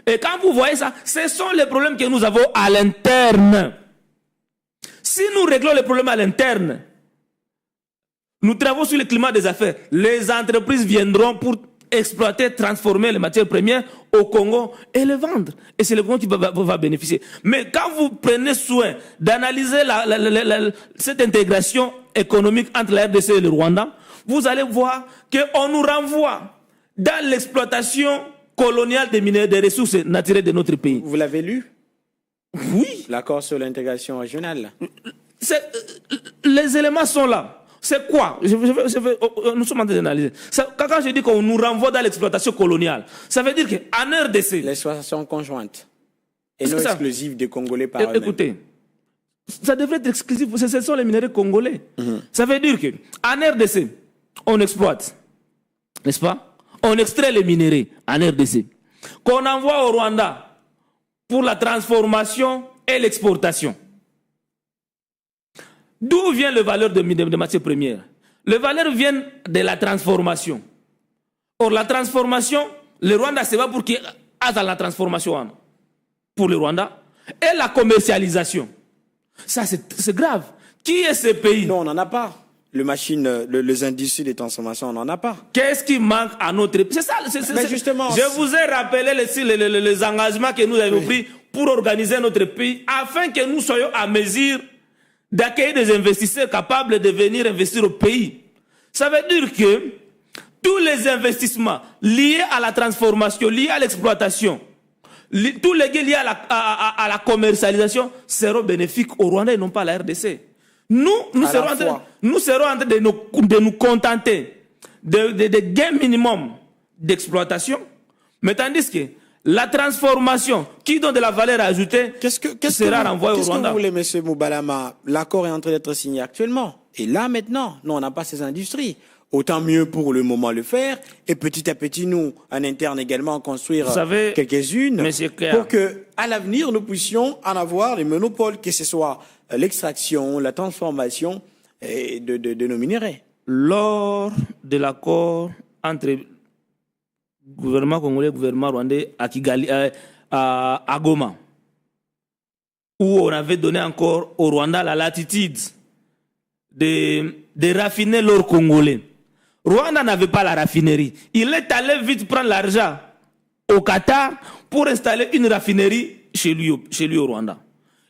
Et quand vous voyez ça, ce sont les problèmes que nous avons à l'interne. Si nous réglons les problèmes à l'interne, nous travaillons sur le climat des affaires. Les entreprises viendront pour exploiter, transformer les matières premières au Congo et les vendre. Et c'est le Congo qui va bénéficier. Mais quand vous prenez soin d'analyser cette intégration économique entre la RDC et le Rwanda, vous allez voir qu'on nous renvoie dans l'exploitation coloniale des ressources naturelles de notre pays. Vous l'avez lu? Oui. L'accord sur l'intégration régionale. Les éléments sont là. C'est quoi? Nous sommes en train d'analyser. Quand je dis qu'on nous renvoie dans l'exploitation coloniale, ça veut dire qu'en RDC... L'exploitation conjointe et non exclusive des Congolais par eux-mêmes. Écoutez, ça devrait être exclusif, ce sont les minéraux congolais. Ça veut dire qu'en RDC, on exploite, n'est-ce pas? On extrait les minéraux en RDC, qu'on envoie au Rwanda pour la transformation et l'exportation. D'où vient la valeur de matières premières? Les valeurs viennent de la transformation. Or, la transformation, le Rwanda, c'est pas pour qu'il y ait dans la transformation pour le Rwanda. Et la commercialisation. Ça, c'est grave. Qui est ce pays? Non, on n'en a pas. Les industries de transformation, on n'en a pas. Qu'est-ce qui manque à notre pays? C'est ça. Mais justement, je vous ai rappelé les engagements que nous avons pris pour organiser notre pays afin que nous soyons à mesure d'accueillir des investisseurs capables de venir investir au pays. Ça veut dire que tous les investissements liés à la transformation, liés à l'exploitation, tous les gains liés à la commercialisation seront bénéfiques au Rwanda et non pas à la RDC. Nous serons en train de nous contenter de gains minimum d'exploitation, mais tandis que la transformation qui donne de la valeur ajoutée sera renvoyée au Rwanda. Qu'est-ce que vous voulez, M. Moubalama? L'accord est en train d'être signé actuellement. Et là, maintenant, nous, on n'a pas ces industries. Autant mieux pour le moment le faire. Et petit à petit, nous, en interne également, construire quelques-unes pour que, à l'avenir, nous puissions en avoir les monopoles, que ce soit l'extraction, la transformation de nos minéraux. Lors de l'accord entre gouvernement congolais et gouvernement rwandais à Kigali, à Goma, où on avait donné encore au Rwanda la latitude de raffiner l'or congolais. Rwanda n'avait pas la raffinerie. Il est allé vite prendre l'argent au Qatar pour installer une raffinerie chez lui au Rwanda.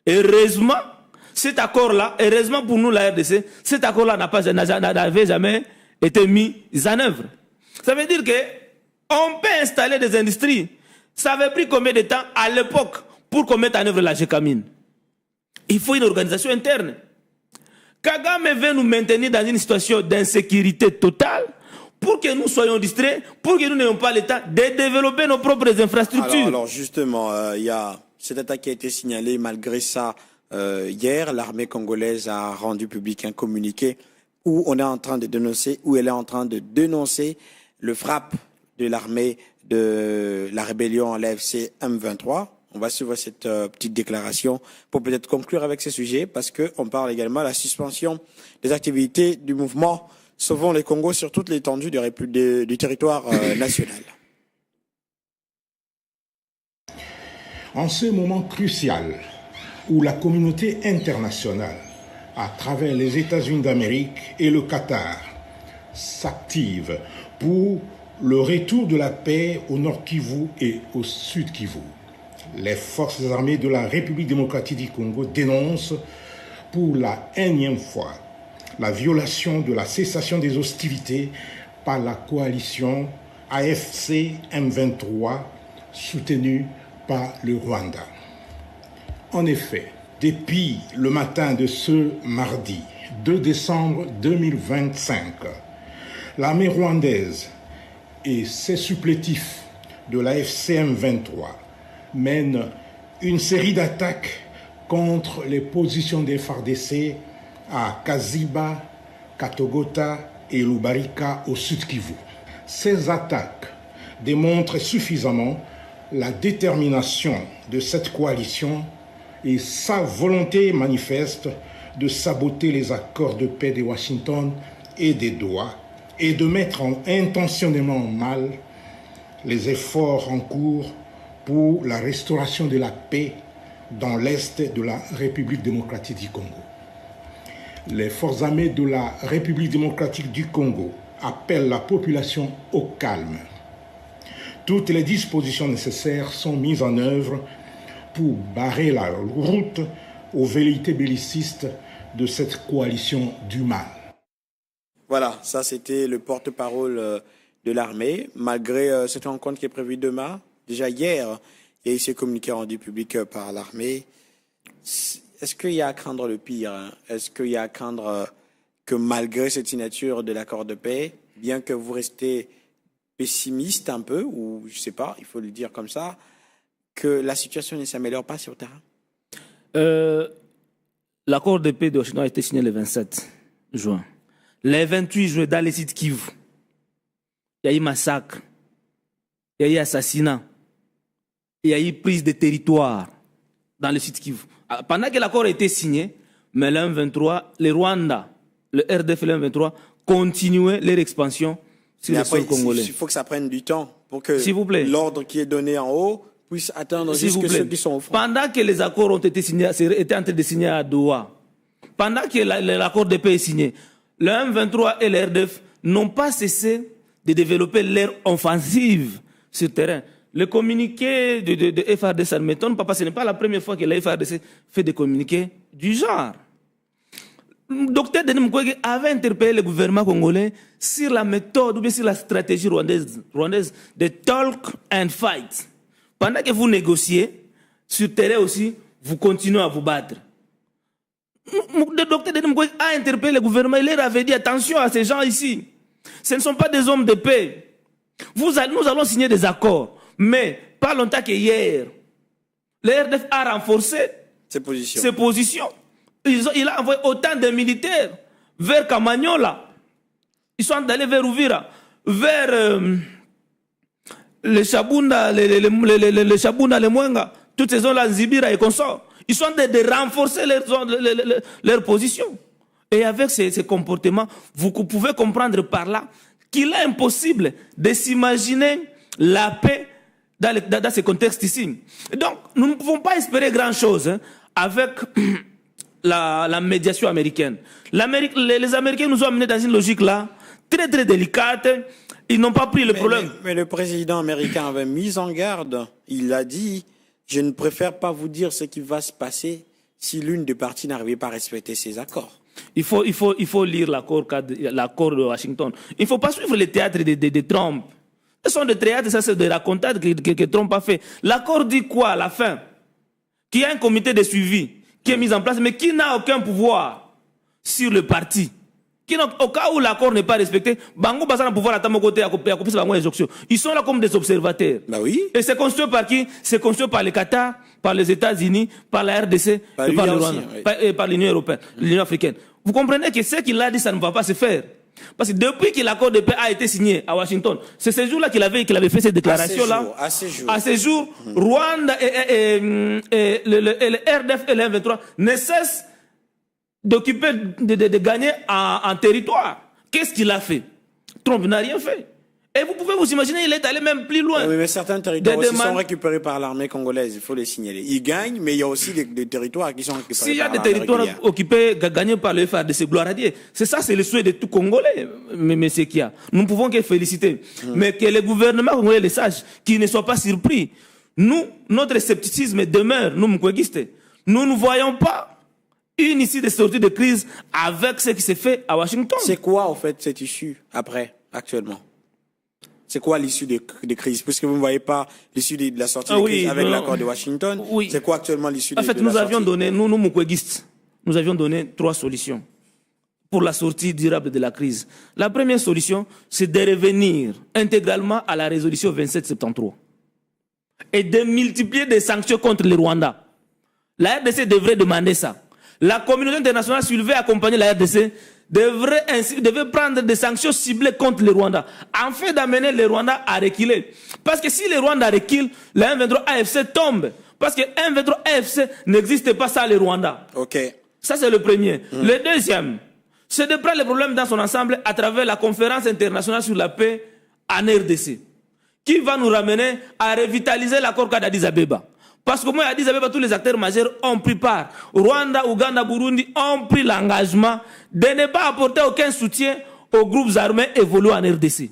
Heureusement, cet accord-là, heureusement pour nous la RDC, cet accord-là n'avait jamais été mis en œuvre. Ça veut dire que on peut installer des industries. Ça avait pris combien de temps à l'époque pour qu'on mette en œuvre la GECAMINE? Il faut une organisation interne. Kagame veut nous maintenir dans une situation d'insécurité totale pour que nous soyons distraits, pour que nous n'ayons pas le temps de développer nos propres infrastructures. Alors justement, il y a cette attaque qui a été signalée. Malgré ça, hier, l'armée congolaise a rendu public un communiqué où elle est en train de dénoncer le frappe de l'armée de la rébellion à l'AFC M23. On va suivre cette petite déclaration pour peut-être conclure avec ce sujet, parce qu'on parle également de la suspension des activités du mouvement Sauvons les Congos sur toute l'étendue du territoire national. En ce moment crucial où la communauté internationale, à travers les États-Unis d'Amérique et le Qatar, s'active pour le retour de la paix au Nord Kivu et au Sud Kivu, les forces armées de la République démocratique du Congo dénoncent pour la énième fois la violation de la cessation des hostilités par la coalition AFC M23 soutenue par le Rwanda. En effet, depuis le matin de ce mardi 2 décembre 2025, l'armée rwandaise et ses supplétifs de la FCM 23 mènent une série d'attaques contre les positions des FARDC à Kaziba, Katogota et Lubarika au Sud Kivu. Ces attaques démontrent suffisamment la détermination de cette coalition et sa volonté manifeste de saboter les accords de paix de Washington et des Doha et de mettre intentionnellement mal les efforts en cours pour la restauration de la paix dans l'est de la République démocratique du Congo. Les forces armées de la République démocratique du Congo appellent la population au calme. Toutes les dispositions nécessaires sont mises en œuvre pour barrer la route aux velléités bellicistes de cette coalition du mal. Voilà, ça c'était le porte-parole de l'armée. Malgré cette rencontre qui est prévue demain, déjà hier, il y a eu ces communiqués rendus publics par l'armée. Est-ce qu'il y a à craindre le pire, hein? Est-ce qu'il y a à craindre que malgré cette signature de l'accord de paix, bien que vous restez pessimiste un peu, ou je ne sais pas, il faut le dire comme ça, que la situation ne s'améliore pas sur le terrain? L'accord de paix de Washington a été signé le 27 juin. Le 28 juin, dans les sites Kivu, il y a eu massacre, il y a eu assassinat, il y a eu prise de territoire dans le site Kivu. Pendant que l'accord a été signé, mais le 23, le Rwanda le RDF et le M23 continuaient leur expansion sur le sol congolais. Il faut que ça prenne du temps pour que l'ordre qui est donné en haut puisse atteindre jusque ceux qui sont au front. Pendant que les accords ont été signés, étaient en train de signer à Doha, pendant que l'accord de paix est signé, le M23 et le RDF n'ont pas cessé de développer leur offensive sur le terrain. Le communiqué de FARDC, ça ne m'étonne pas, parce que ce n'est pas la première fois que la FARDC fait des communiqués du genre. Dr Denis Mukwege avait interpellé le gouvernement congolais sur la méthode ou bien sur la stratégie rwandaise de talk and fight. Pendant que vous négociez, sur le terrain aussi, vous continuez à vous battre. Le docteur Denis Mukwege a interpellé le gouvernement, il leur avait dit attention à ces gens ici. Ce ne sont pas des hommes de paix. Nous allons signer des accords, mais pas longtemps qu'hier, le RDF a renforcé ses positions. Il a envoyé autant de militaires vers Kamanyola. Ils sont allés vers Uvira, vers les Chabunda, les Chabunda, les Mwenga, toutes ces zones-là, Zibira et consorts. Ils sont en train de renforcer leur position. Et avec ces comportements, vous pouvez comprendre par là qu'il est impossible de s'imaginer la paix dans ce contexte ici. Donc, nous ne pouvons pas espérer grand-chose avec la médiation américaine. Les Américains nous ont amenés dans une logique là, très très délicate. Ils n'ont pas pris le problème. Mais le président américain avait mis en garde. Il a dit, je ne préfère pas vous dire ce qui va se passer si l'une des parties n'arrivait pas à respecter ses accords. Il faut lire l'accord de Washington. Il ne faut pas suivre les théâtres de Trump. Ce sont des théâtres, ça c'est des racontades que Trump a fait. L'accord dit quoi à la fin? Qu'il y a un comité de suivi qui est mis en place, mais qui n'a aucun pouvoir sur le parti. Au cas où l'accord n'est pas respecté, Bango Baza n'a pouvoir à mon côté à couper les options. Ils sont là comme des observateurs. Bah oui. Et c'est construit par qui? C'est construit par le Qatar, par les États-Unis, par la RDC et par le Rwanda, et par l'Union européenne, l'Union africaine. Vous comprenez que ce qu'il a dit, ça ne va pas se faire. Parce que depuis que l'accord de paix a été signé à Washington, c'est ce jour-là qu'il avait fait cette déclaration-là. À ce jour, Rwanda et le RDF et le M23 ne cessent d'occuper, de gagner en territoire. Qu'est-ce qu'il a fait? Trump n'a rien fait. Et vous pouvez vous imaginer, il est allé même plus loin. Oui, mais certains territoires aussi sont récupérés par l'armée congolaise, il faut les signaler. Ils gagnent, mais il y a aussi des territoires qui sont récupérés par l'armée. S'il y a des territoires occupés, gagnés par le FARDC, gloire à Dieu. C'est ça, c'est le souhait de tout Congolais, mais c'est qu'il y a. Nous ne pouvons que féliciter. Mais que le gouvernement congolais le sache, qu'il ne soit pas surpris. Nous, notre scepticisme demeure, nous, Mukwegistes. Nous ne voyons pas une issue de sortie de crise avec ce qui s'est fait à Washington. C'est quoi, en fait, cette issue, après, actuellement? C'est quoi l'issue de crise? Puisque vous ne voyez pas l'issue de la sortie de crise avec l'accord de Washington. Oui. C'est quoi actuellement l'issue de la sortie? En fait, nous, Mukwegistes, nous avions donné 3 solutions pour la sortie durable de la crise. La première solution, c'est de revenir intégralement à la résolution 2773 et de multiplier des sanctions contre le Rwanda. La RDC devrait demander ça. La communauté internationale, s'il veut accompagner la RDC, devait prendre des sanctions ciblées contre le Rwanda, afin d'amener le Rwanda à reculer. Parce que si le Rwanda recule, le M23 AFC tombe. Parce que M23 AFC n'existe pas sans le Rwanda. Ok. Ça, c'est le premier. Le deuxième, c'est de prendre le problème dans son ensemble à travers la conférence internationale sur la paix en RDC, qui va nous ramener à revitaliser l'accord d'Addis Abeba. Parce que moi, à Addis Abeba, tous les acteurs majeurs ont pris part. Rwanda, Ouganda, Burundi ont pris l'engagement de ne pas apporter aucun soutien aux groupes armés évoluant en RDC.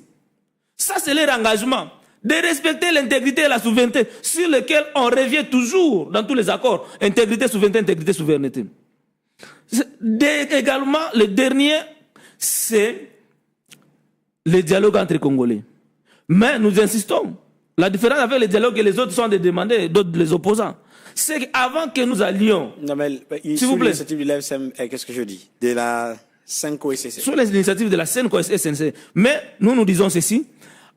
Ça, c'est leur engagement. De respecter l'intégrité et la souveraineté sur lesquelles on revient toujours dans tous les accords. Intégrité, souveraineté. Également, le dernier, c'est le dialogue entre Congolais. Mais nous insistons. La différence avec les dialogues et les autres sont de demander, d'autres les opposants. C'est qu'avant que nous allions... Non, mais s'il vous plaît. L'initiative de l'FSM, qu'est-ce que je dis? De la CENCO-SNC. Sur les initiatives de la CENCO-SNC. Mais nous disons ceci.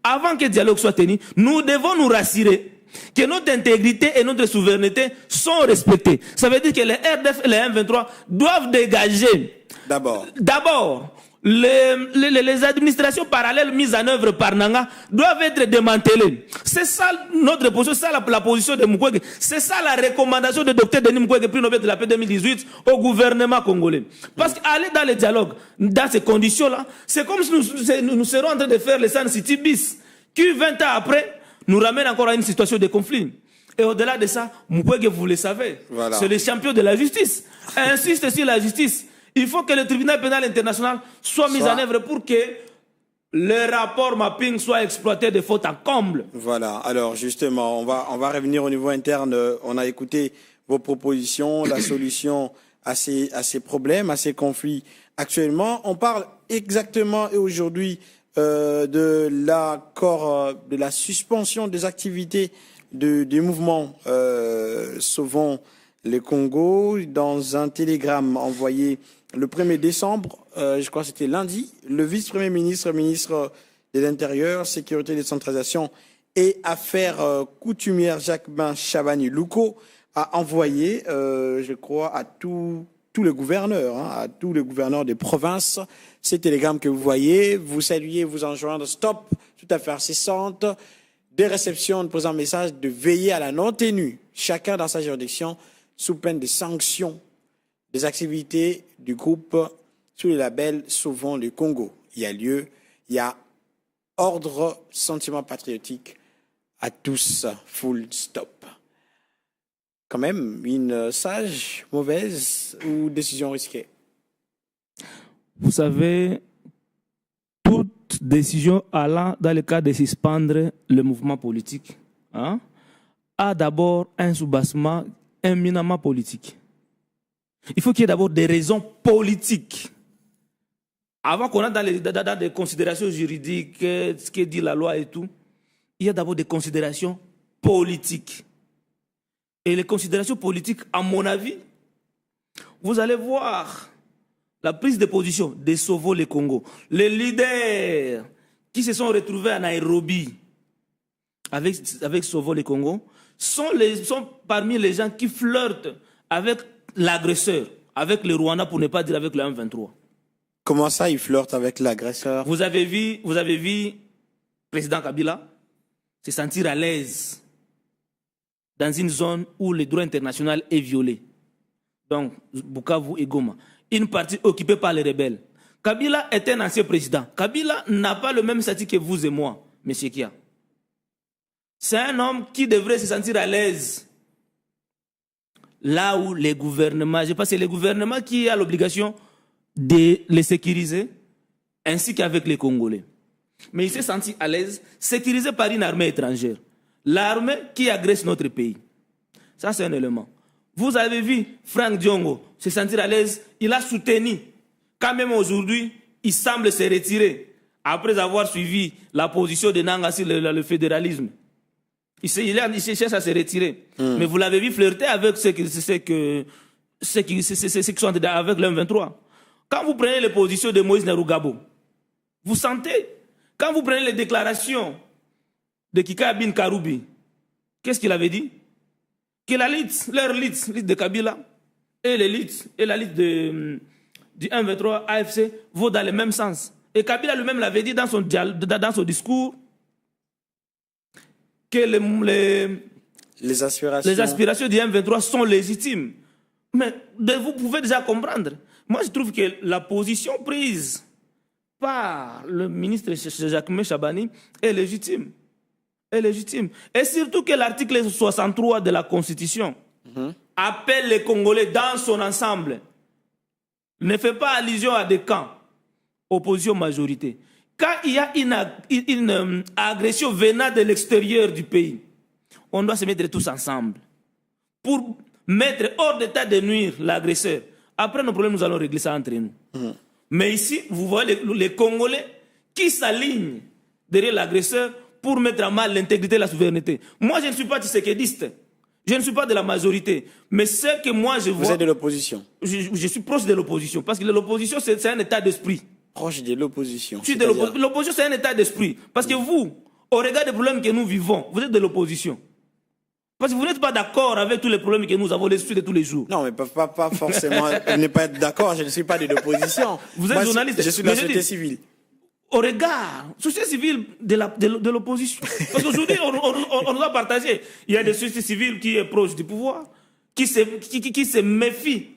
Avant que le dialogue soit tenu, nous devons nous rassurer que notre intégrité et notre souveraineté sont respectées. Ça veut dire que les RDF et les M23 doivent dégager... D'abord les administrations parallèles mises en œuvre par Nanga doivent être démantelées. C'est ça notre position, c'est ça la position de Mukwege. C'est ça la recommandation de Dr Denis Mukwege, prix Nobel de la paix 2018, au gouvernement congolais. Parce qu'aller dans le dialogue, dans ces conditions-là, c'est comme si nous serons en train de faire le Sun City bis, qui 20 ans après, nous ramène encore à une situation de conflit. Et au-delà de ça, Mukwege, vous le savez, c'est le champion de la justice. Elle insiste sur la justice. Il faut que le tribunal pénal international soit mis en œuvre pour que le rapport mapping soit exploité de faute en comble. Voilà, alors justement, on va revenir au niveau interne. On a écouté vos propositions, la solution à ces problèmes, à ces conflits actuellement. On parle exactement et aujourd'hui de l'accord, de la suspension des activités du mouvement Sauvons le Congo. Dans un télégramme envoyé le 1er décembre, je crois que c'était lundi, le vice-premier ministre, ministre de l'Intérieur, Sécurité, Décentralisation et Affaires coutumières, Jacquemin Chabani-Louko, a envoyé, je crois, à tous les gouverneurs, à tous les gouverneurs des provinces, ces télégrammes que vous voyez, vous saluez, vous enjoindre, stop, toute affaire cessante, des réceptions de présent message, de veiller à la non-tenue, chacun dans sa juridiction, sous peine de sanctions des activités du groupe sous le label Sauvons le Congo. Il y a ordre, sentiment patriotique à tous, full stop. Quand même, une sage, mauvaise ou décision risquée? Vous savez, toute décision allant dans le cas de suspendre le mouvement politique a d'abord un soubassement éminemment politique. Il faut qu'il y ait d'abord des raisons politiques. Avant qu'on entre dans des considérations juridiques, ce que dit la loi et tout, il y a d'abord des considérations politiques. Et les considérations politiques, à mon avis, vous allez voir la prise de position de Sauvons le Congo. Les leaders qui se sont retrouvés à Nairobi avec Sauvons le Congo sont parmi les gens qui flirtent avec l'agresseur, avec le Rwanda, pour ne pas dire avec le M23. Comment ça, ils flirtent avec l'agresseur? Vous avez vu le président Kabila se sentir à l'aise dans une zone où le droit international est violé. Donc, Bukavu et Goma. Une partie occupée par les rebelles. Kabila est un ancien président. Kabila n'a pas le même statut que vous et moi, M. Kia. C'est un homme qui devrait se sentir à l'aise. Là où les gouvernements, je pense que c'est le gouvernement qui a l'obligation de les sécuriser, ainsi qu'avec les Congolais. Mais il s'est senti à l'aise, sécurisé par une armée étrangère. L'armée qui agresse notre pays. Ça, c'est un élément. Vous avez vu Franck Diongo se sentir à l'aise, il a soutenu. Quand même aujourd'hui, il semble se retirer, après avoir suivi la position de Nanga sur le fédéralisme. Il cherche à se retirer. Mais vous l'avez vu flirter avec ceux qui sont avec l'M23. Quand vous prenez les positions de Moïse Nerugabo, vous sentez, quand vous prenez les déclarations de Kika Bin Karoubi, qu'est-ce qu'il avait dit? Que leur lead de Kabila et la lead du M23 AFC vont dans le même sens. Et Kabila lui-même l'avait dit dans son discours que les aspirations du M23 sont légitimes. Mais vous pouvez déjà comprendre. Moi, je trouve que la position prise par le ministre Jacquemin Chabani est légitime. Et surtout que l'article 63 de la Constitution appelle les Congolais dans son ensemble. Ne fait pas allusion à des camps, opposition-majorité. Quand il y a une agression venant de l'extérieur du pays, on doit se mettre tous ensemble pour mettre hors d'état de nuire l'agresseur. Après nos problèmes, nous allons régler ça entre nous. Mais ici, vous voyez les Congolais qui s'alignent derrière l'agresseur pour mettre à mal l'intégrité et la souveraineté. Moi, je ne suis pas tshisekidiste. Je ne suis pas de la majorité. Mais ce que moi, je vois... Vous êtes de l'opposition? Je suis proche de l'opposition. Parce que l'opposition, c'est un état d'esprit. Proche de l'opposition. L'opposition, c'est un état d'esprit. Parce que vous, au regard des problèmes que nous vivons, vous êtes de l'opposition. Parce que vous n'êtes pas d'accord avec tous les problèmes que nous avons les de tous les jours. Non, mais pas forcément ne pas être d'accord. Je ne suis pas de l'opposition. Vous êtes journaliste. Je suis de la société civile. Au regard, société civile de l'opposition. Parce qu'aujourd'hui, on nous a partagé. Il y a des sociétés civiles qui est proche du pouvoir, qui se méfient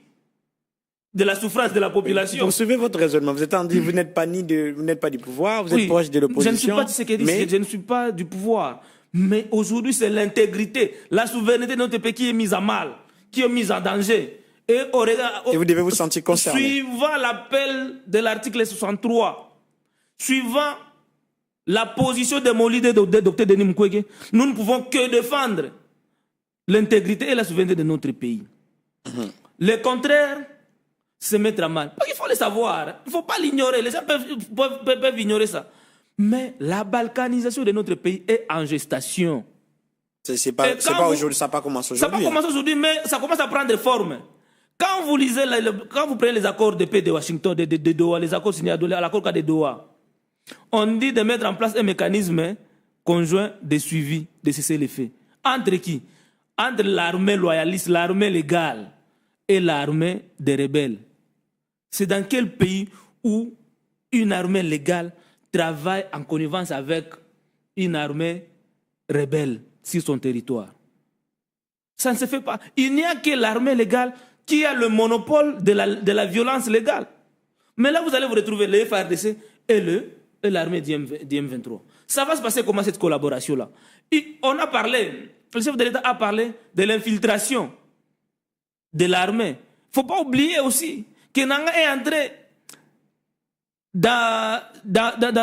de la souffrance de la population. Vous suivez votre raisonnement. Vous êtes en dit, vous n'êtes pas du pouvoir, vous êtes proche de l'opposition. Je ne suis pas de ce qu'elle dit, je ne suis pas du pouvoir. Mais aujourd'hui, c'est l'intégrité, la souveraineté de notre pays qui est mise à mal, qui est mise en danger. Et vous devez vous sentir concerné. Suivant l'appel de l'article 63, suivant la position de mon leader, Dr Denis Mukwege, nous ne pouvons que défendre l'intégrité et la souveraineté de notre pays. Le contraire, se mettre à mal. Parce qu'il faut le savoir, il ne faut pas l'ignorer, les gens peuvent ignorer ça. Mais la balkanisation de notre pays est en gestation. C'est pas aujourd'hui, ça n'a pas commencé aujourd'hui. Ça n'a pas commencé aujourd'hui, mais ça commence à prendre forme. Quand vous lisez, quand vous prenez les accords de paix de Washington, de Doha, les accords signés à l'accord de Doha, on dit de mettre en place un mécanisme conjoint de suivi de cessez-le-feu. Entre qui? Entre l'armée loyaliste, l'armée légale et l'armée des rebelles. C'est dans quel pays où une armée légale travaille en connivence avec une armée rebelle sur son territoire? Ça ne se fait pas. Il n'y a que l'armée légale qui a le monopole de la violence légale. Mais là, vous allez vous retrouver le FARDC et l'armée d'IM23. Ça va se passer comment cette collaboration-là? On a parlé, le chef de l'État a parlé de l'infiltration de l'armée. Il ne faut pas oublier aussi que Nanga est en train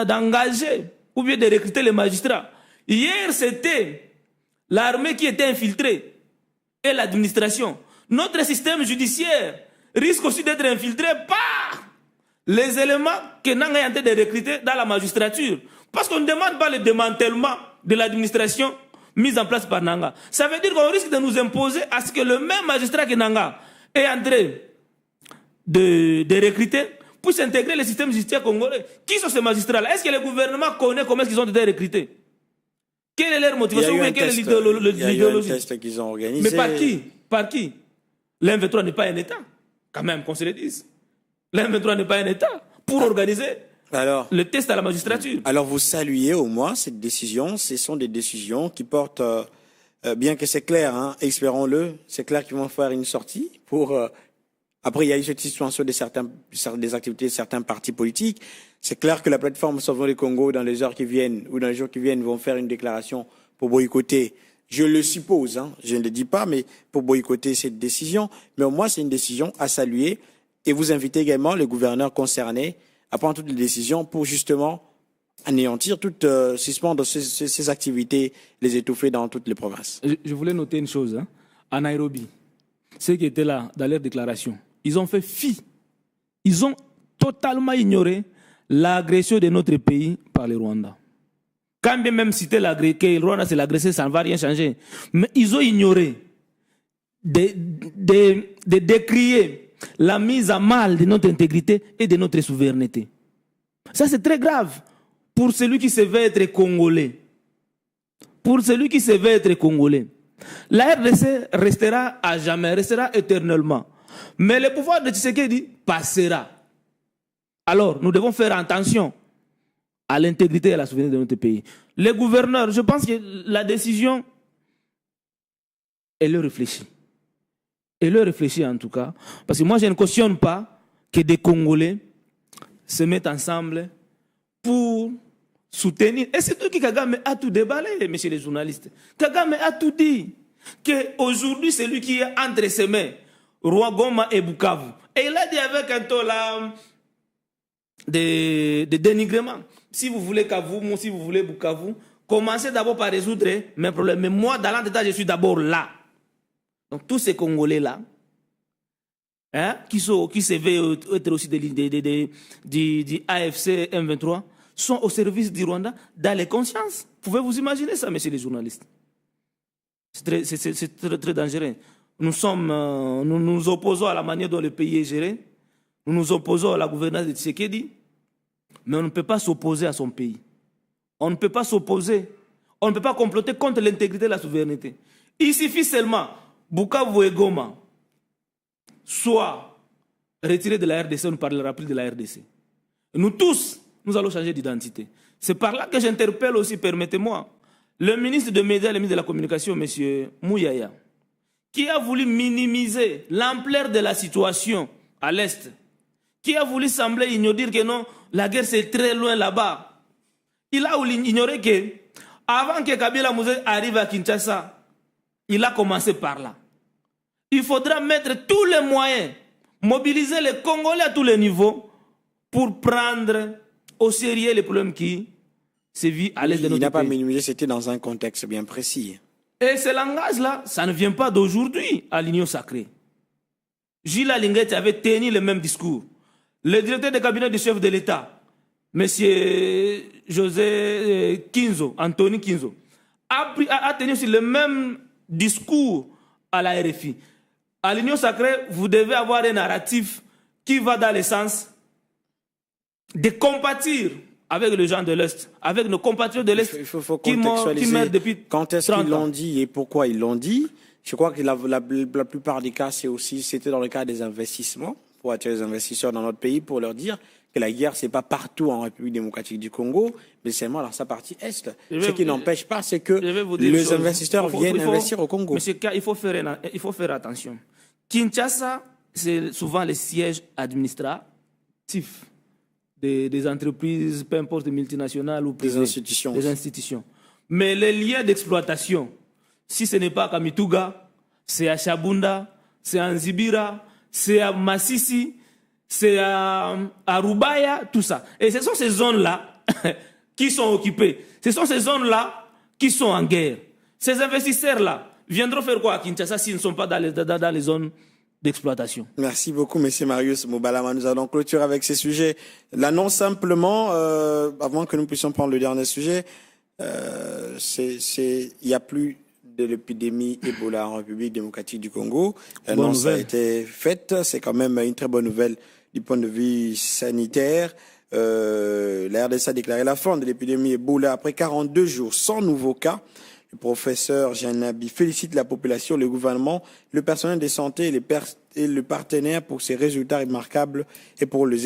d'engager ou bien de recruter les magistrats. Hier, c'était l'armée qui était infiltrée et l'administration. Notre système judiciaire risque aussi d'être infiltré par les éléments que Nanga est en train de recruter dans la magistrature. Parce qu'on ne demande pas le démantèlement de l'administration mise en place par Nanga. Ça veut dire qu'on risque de nous imposer à ce que le même magistrat que Nanga est en train de recruter puisse intégrer le système judiciaire congolais. Qui sont ces magistrats-là? Est-ce que le gouvernement connaît comment ils ont été recrutés? Quelle est leur motivation? Quelle est l'idéologie? Il y a eu un test qu'ils ont organisé. Mais par qui? Par qui? L'M23 n'est pas un État. Quand même, qu'on se le dise. L'M23 n'est pas un État pour organiser le test à la magistrature. Alors vous saluez au moins cette décision. Ce sont des décisions qui portent, bien que c'est clair, hein, espérons-le, c'est clair qu'ils vont faire une sortie pour... après, il y a eu cette suspension des activités de certains partis politiques. C'est clair que la plateforme Sauvons le Congo, dans les heures qui viennent ou dans les jours qui viennent, vont faire une déclaration pour boycotter. Je le suppose, hein, je ne le dis pas, mais pour boycotter cette décision. Mais au moins, c'est une décision à saluer. Et vous invitez également les gouverneurs concernés à prendre toutes les décisions pour justement anéantir, suspendre ces activités, les étouffer dans toutes les provinces. Je voulais noter une chose. Hein. À Nairobi, ceux qui étaient là dans leur déclaration, ils ont fait fi. Ils ont totalement ignoré l'agression de notre pays par le Rwanda. Quand bien même citer que le Rwanda c'est l'agressé, ça ne va rien changer. Mais ils ont ignoré de décrier la mise à mal de notre intégrité et de notre souveraineté. Ça c'est très grave pour celui qui se veut être congolais. Pour celui qui se veut être congolais. La RDC restera à jamais, restera éternellement. Mais le pouvoir de Tshisekedi passera. Alors, nous devons faire attention à l'intégrité et à la souveraineté de notre pays. Les gouverneurs, je pense que la décision, elle le réfléchit. Elle le réfléchit en tout cas. Parce que moi, je ne cautionne pas que des Congolais se mettent ensemble pour soutenir. Et c'est tout qui Kagame a tout déballé, messieurs les journalistes. Kagame a tout dit. Qu'aujourd'hui, c'est lui qui est entre ses mains, Roi Goma et Bukavu. Et il a dit avec un taux là de dénigrement. Si vous voulez Kavumu, si vous voulez Bukavu, commencez d'abord par résoudre mes problèmes. Mais moi, dans l'entêtat, je suis d'abord là. Donc tous ces Congolais-là, hein, qui se veulent être aussi du AFC M23, sont au service du Rwanda dans les consciences. Pouvez-vous imaginer ça, messieurs les journalistes? C'est très dangereux. Nous nous opposons à la manière dont le pays est géré. Nous nous opposons à la gouvernance de Tshisekedi. Mais on ne peut pas s'opposer à son pays. On ne peut pas s'opposer. On ne peut pas comploter contre l'intégrité de la souveraineté. Il suffit seulement Bukavu et Goma soient retirés de la RDC, on ne parlera plus de la RDC. Nous tous, nous allons changer d'identité. C'est par là que j'interpelle aussi, permettez-moi, le ministre des Médias, le ministre de la Communication, M. Mouyaya, qui a voulu minimiser l'ampleur de la situation à l'Est, qui a voulu sembler ignorer que non, la guerre c'est très loin là-bas. Il a ignoré que, avant que Kabila Mouzé arrive à Kinshasa, il a commencé par là. Il faudra mettre tous les moyens, mobiliser les Congolais à tous les niveaux pour prendre au sérieux les problèmes qui se vivent à l'est de notre pays. Il n'a pas minimisé, c'était dans un contexte bien précis. Et ce langage-là, ça ne vient pas d'aujourd'hui à l'Union sacrée. Gilles Alinguet avait tenu le même discours. Le directeur de cabinet du chef de l'État, M. José Kinzo, Anthony Kinzo, a tenu aussi le même discours à la RFI. À l'Union sacrée, vous devez avoir un narratif qui va dans le sens de compatir avec les gens de l'Est, avec nos compatriotes de l'Est qui meurent depuis quand est-ce qu'ils l'ont ans. dit et pourquoi ils l'ont dit. Je crois que la plupart des cas, c'était dans le cas des investissements, pour attirer les investisseurs dans notre pays, pour leur dire que la guerre, c'est pas partout en République démocratique du Congo, mais seulement dans sa partie Est. Ce qui n'empêche pas, c'est que les investisseurs viennent investir au Congo. Monsieur K, il faut faire attention. Kinshasa, c'est souvent le siège administratif des entreprises, peu importe multinationales ou privées, des institutions. Mais les liens d'exploitation, si ce n'est pas à Kamituga, c'est à Chabunda, c'est à Nzibira, c'est à Massissi, c'est à Rubaya, tout ça. Et ce sont ces zones-là qui sont occupées. Ce sont ces zones-là qui sont en guerre. Ces investisseurs-là viendront faire quoi à Kinshasa s'ils ne sont pas dans les zones d'exploitation? Merci beaucoup, M. Marius Moubalama. Nous allons clôturer avec ces sujets. Là, non simplement, avant que nous puissions prendre le dernier sujet, il n'y a plus de l'épidémie Ebola en République démocratique du Congo. L'annonce a été faite. C'est quand même une très bonne nouvelle du point de vue sanitaire. La RDC a déclaré la fin de l'épidémie Ebola après 42 jours sans nouveaux cas. Le professeur Janabi félicite la population, le gouvernement, le personnel de santé et le partenaire pour ces résultats remarquables et pour leurs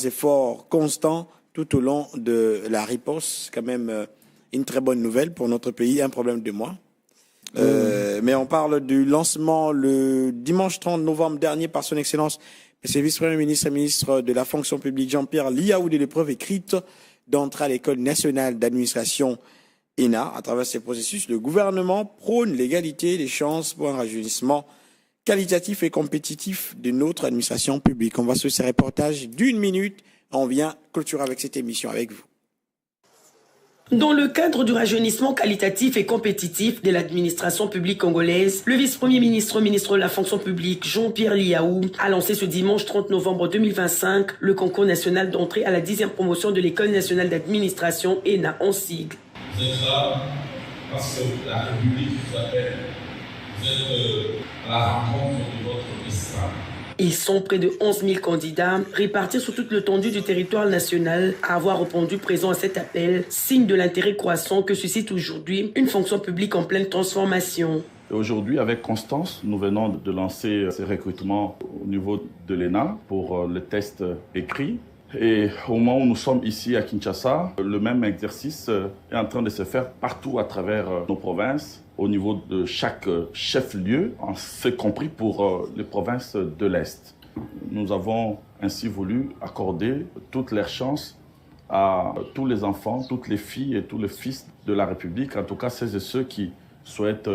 efforts constants tout au long de la riposte. C'est quand même une très bonne nouvelle pour notre pays, un problème de moins. Mais on parle du lancement le dimanche 30 novembre dernier par son Excellence, M. Vice-Premier ministre et ministre de la fonction publique Jean-Pierre Liaou de l'épreuve écrite d'entrée à l'École nationale d'administration ENA. À travers ces processus, le gouvernement prône l'égalité des chances pour un rajeunissement qualitatif et compétitif de notre administration publique. On va sur ces reportages d'1 minute. On vient clôturer avec cette émission avec vous. Dans le cadre du rajeunissement qualitatif et compétitif de l'administration publique congolaise, le vice-premier ministre, ministre de la fonction publique, Jean-Pierre Liaou, a lancé ce dimanche 30 novembre 2025 le concours national d'entrée à la 10e promotion de l'École nationale d'administration ENA en sigle. Vous êtes là parce que la République vous appelle. Vous êtes à la rencontre de votre destin. Ils sont près de 11 000 candidats répartis sur toute l'étendue du territoire national à avoir répondu présent à cet appel, signe de l'intérêt croissant que suscite aujourd'hui une fonction publique en pleine transformation. Aujourd'hui, avec Constance, nous venons de lancer ces recrutements au niveau de l'ENA pour le test écrit. Et au moment où nous sommes ici à Kinshasa, le même exercice est en train de se faire partout à travers nos provinces, au niveau de chaque chef-lieu, en ce compris pour les provinces de l'Est. Nous avons ainsi voulu accorder toutes les chances à tous les enfants, toutes les filles et tous les fils de la République, en tout cas celles et ceux qui souhaitent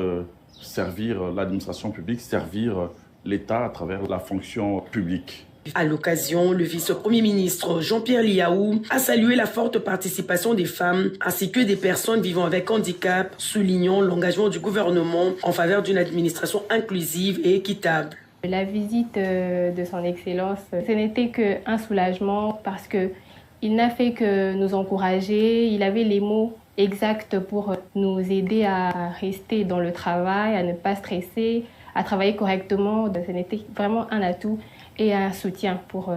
servir l'administration publique, servir l'État à travers la fonction publique. À l'occasion, le vice-premier ministre Jean-Pierre Liaou a salué la forte participation des femmes ainsi que des personnes vivant avec handicap, soulignant l'engagement du gouvernement en faveur d'une administration inclusive et équitable. La visite de son Excellence, ce n'était qu'un soulagement parce qu'il n'a fait que nous encourager, il avait les mots exacts pour nous aider à rester dans le travail, à ne pas stresser, à travailler correctement. Ce n'était vraiment un atout et un soutien pour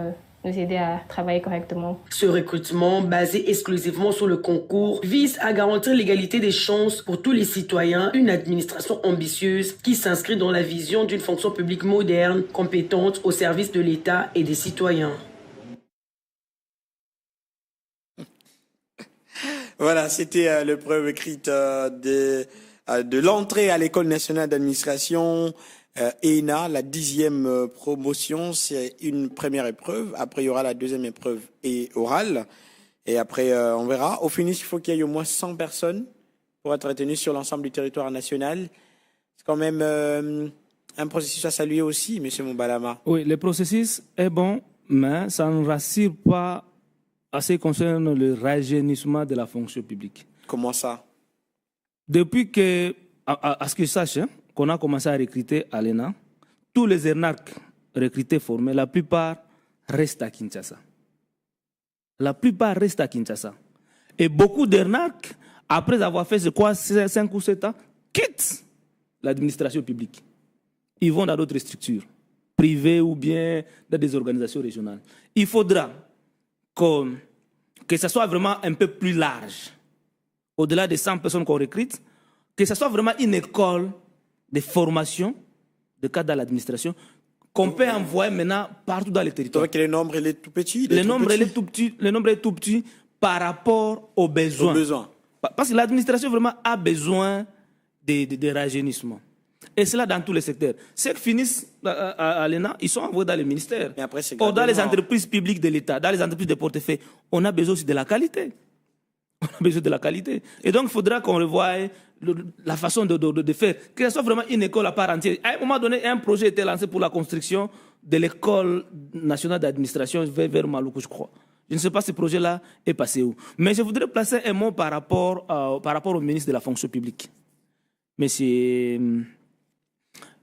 nous aider à travailler correctement. Ce recrutement, basé exclusivement sur le concours, vise à garantir l'égalité des chances pour tous les citoyens, une administration ambitieuse qui s'inscrit dans la vision d'une fonction publique moderne, compétente au service de l'État et des citoyens. Voilà, c'était l'épreuve écrite de l'entrée à l'École nationale d'administration ENA, la 10e promotion. C'est une première épreuve. Après, il y aura la deuxième épreuve et orale. Et après, on verra. Au finish, il faut qu'il y ait au moins 100 personnes pour être retenues sur l'ensemble du territoire national. C'est quand même un processus à saluer aussi, M. Moubalama. Oui, le processus est bon, mais ça ne rassure pas en ce qui concerne le rajeunissement de la fonction publique. Comment ça? Depuis que, à ce que je sache, qu'on a commencé à recruter à l'ENA, tous les ENARC recrutés, formés, la plupart restent à Kinshasa. La plupart restent à Kinshasa. Et beaucoup d'ENARC, après avoir fait, 5 ou 7 ans, quittent l'administration publique. Ils vont dans d'autres structures, privées ou bien dans des organisations régionales. Il faudra que ce soit vraiment un peu plus large, au-delà des 100 personnes qu'on recrute, que ce soit vraiment une école de formation de cadre dans l'administration qu'on peut envoyer maintenant partout dans les territoires. Donc le nombre il est tout petit. Le nombre est tout petit par rapport aux besoins. Parce que l'administration vraiment a besoin de rajeunissement. Et cela dans tous les secteurs. Ceux qui finissent à l'ENA, ils sont envoyés dans les ministères. Dans les entreprises publiques de l'État, dans les entreprises de portefeuille, on a besoin aussi de la qualité. On a besoin de la qualité. Et donc, il faudra qu'on revoie la façon de faire. Que ce soit vraiment une école à part entière. À un moment donné, un projet était lancé pour la construction de l'école nationale d'administration vers Maluku, je crois. Je ne sais pas si ce projet-là est passé où. Mais je voudrais placer un mot par rapport au ministre de la fonction publique. Monsieur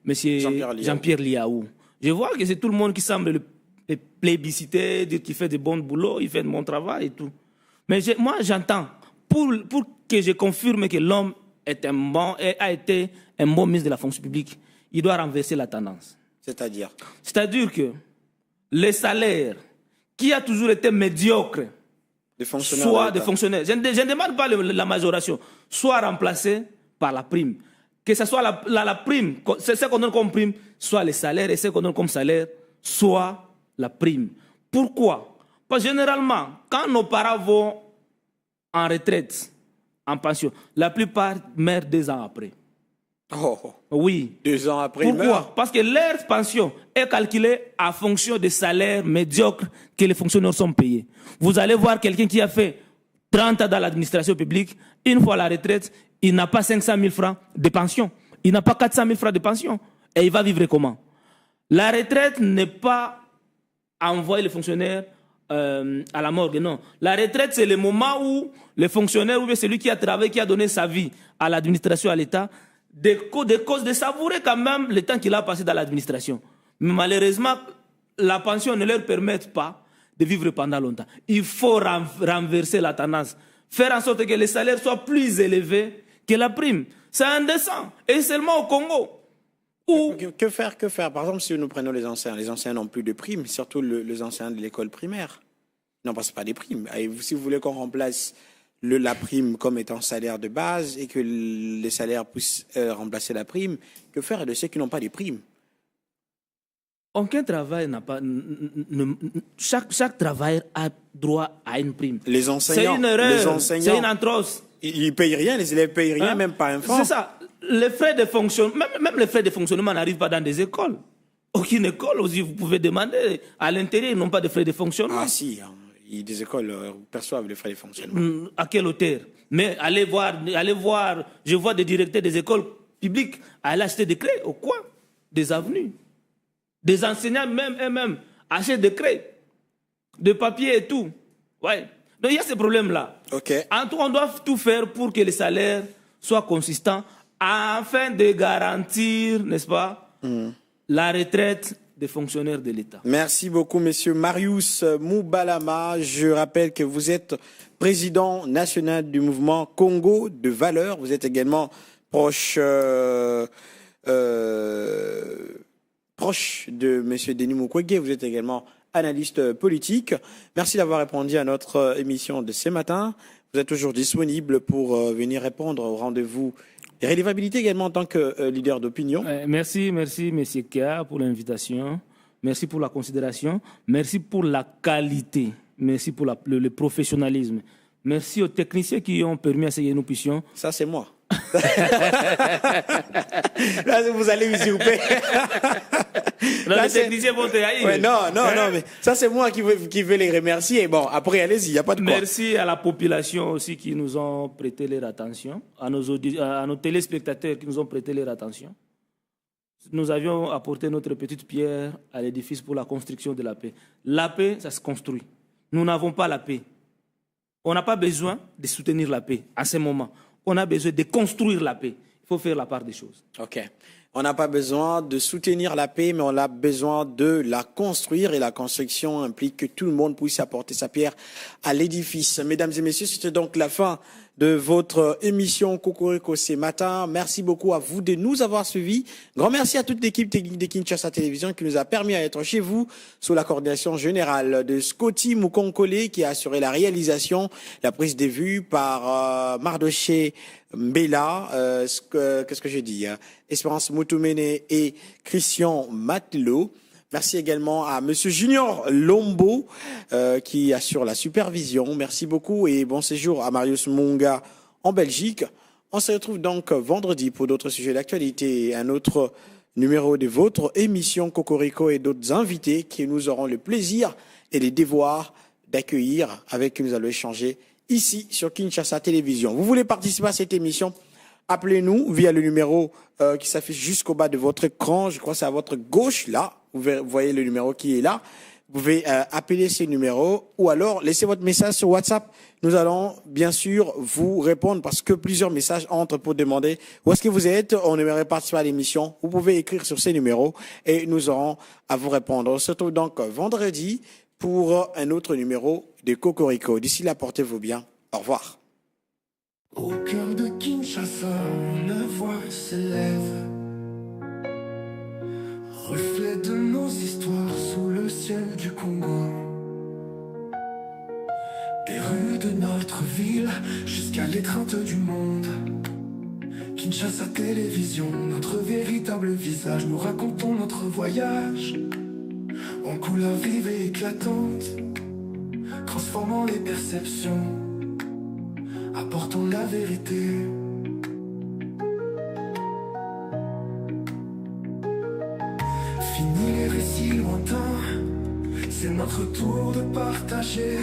Jean-Pierre Liaou. Je vois que c'est tout le monde qui semble le plébisciter, dire qu'il fait de bons boulots, il fait de bon travail et tout. Mais moi, j'entends, pour que je confirme que l'homme a été un bon ministre de la fonction publique, il doit renverser la tendance. C'est-à-dire que les salaires qui a toujours été médiocres, soit des fonctionnaires, je ne demande pas la majoration, soit remplacés par la prime. Que ce soit la prime, c'est ce qu'on donne comme prime, soit les salaires, et ce qu'on donne comme salaire, soit la prime. Pourquoi? Parce que généralement, quand nos parents vont en retraite, en pension, la plupart meurent 2 ans après. Oh. Oui. 2 ans après, pourquoi? Parce que leur pension est calculée en fonction des salaires médiocres que les fonctionnaires sont payés. Vous allez voir quelqu'un qui a fait 30 ans dans l'administration publique, une fois à la retraite, il n'a pas 500 000 francs de pension. Il n'a pas 400 000 francs de pension. Et il va vivre comment? La retraite n'est pas envoyer les fonctionnaires à la morgue, non. La retraite, c'est le moment où le fonctionnaire ou bien celui qui a travaillé, qui a donné sa vie à l'administration, à l'État, de cause de savourer quand même le temps qu'il a passé dans l'administration. Mais malheureusement, la pension ne leur permet pas de vivre pendant longtemps. Il faut renverser la tendance. Faire en sorte que les salaires soient plus élevés que la prime. C'est indécent. Et seulement au Congo. Que faire? Par exemple, si nous prenons les enseignants n'ont plus de primes, surtout les enseignants de l'école primaire. Non, parce que pas des primes. Et si vous voulez qu'on remplace la prime comme étant salaire de base et que les salaires puissent remplacer la prime, que faire de ceux qui n'ont pas de primes? Aucun travail n'a pas. Chaque travailleur a droit à une prime. Les enseignants. C'est une erreur. C'est une atroce. Ils ne payent rien, les élèves ne payent rien, même pas un franc. C'est ça. Les frais de fonctionnement, même les frais de fonctionnement n'arrivent pas dans des écoles. Aucune école aussi, vous pouvez demander. À l'intérieur, ils n'ont pas de frais de fonctionnement. Ah si, des écoles perçoivent les frais de fonctionnement. À quelle hauteur? Mais allez voir, je vois des directeurs des écoles publiques aller acheter des craies au coin des avenues. Des enseignants eux-mêmes achètent des craies, de papier et tout. Ouais. Donc il y a ce problème-là. Okay. En tout, on doit tout faire pour que les salaires soient consistants afin de garantir, n'est-ce pas, la retraite des fonctionnaires de l'État. Merci beaucoup, monsieur Marius Moubalama. Je rappelle que vous êtes président national du mouvement Congo de Valeurs. Vous êtes également proche de monsieur Denis Mukwege. Vous êtes également analyste politique. Merci d'avoir répondu à notre émission de ce matin. Vous êtes toujours disponible pour venir répondre au rendez-vous des rélévabilités également en tant que leader d'opinion. Merci, M. Kia, pour l'invitation. Merci pour la considération. Merci pour la qualité. Merci pour le professionnalisme. Merci aux techniciens qui ont permis à ce que nous puissions. Ça, c'est moi. Là, vous allez usurper. Les techniciens vont te haïr. Ouais, non, mais ça, c'est moi qui veux les remercier. Et bon, après, allez-y, il n'y a pas de quoi. Merci à la population aussi qui nous ont prêté leur attention, à nos téléspectateurs qui nous ont prêté leur attention. Nous avions apporté notre petite pierre à l'édifice pour la construction de la paix. La paix, ça se construit. Nous n'avons pas la paix. On n'a pas besoin de soutenir la paix à ce moment. On a besoin de construire la paix. Il faut faire la part des choses. OK. On n'a pas besoin de soutenir la paix, mais on a besoin de la construire. Et la construction implique que tout le monde puisse apporter sa pierre à l'édifice. Mesdames et messieurs, c'était donc la fin de votre émission Cocorico ce matin. Merci beaucoup à vous de nous avoir suivis. Grand merci à toute l'équipe technique de Kinshasa Télévision qui nous a permis d'être chez vous sous la coordination générale de Scotty Mukonkole qui a assuré la réalisation, la prise de vue par Mardoché Mbela, qu'est-ce que j'ai dit, Espérance Moutoumene et Christian Matelot. Merci également à Monsieur Junior Lombo qui assure la supervision. Merci beaucoup et bon séjour à Marius Munga en Belgique. On se retrouve donc vendredi pour d'autres sujets d'actualité et un autre numéro de votre émission Cocorico et d'autres invités qui nous auront le plaisir et le devoir d'accueillir avec qui nous allons échanger ici sur Kinshasa Télévision. Vous voulez participer à cette émission? Appelez-nous via le numéro qui s'affiche jusqu'au bas de votre écran. Je crois que c'est à votre gauche, là. Vous voyez le numéro qui est là. Vous pouvez appeler ce numéro ou alors laissez votre message sur WhatsApp. Nous allons bien sûr vous répondre parce que plusieurs messages entrent pour demander où est-ce que vous êtes. On aimerait participer à l'émission. Vous pouvez écrire sur ces numéros et nous aurons à vous répondre. On se retrouve donc vendredi pour un autre numéro de Cocorico. D'ici là, portez-vous bien. Au revoir. Au cœur de Kinshasa, une voix s'élève, reflet de nos histoires sous le ciel du Congo. Des rues de notre ville jusqu'à l'étreinte du monde. Kinshasa Télévision, notre véritable visage. Nous racontons notre voyage en couleurs vives et éclatantes, transformant les perceptions, apportons la vérité. Fini les récits lointains, c'est notre tour de partager.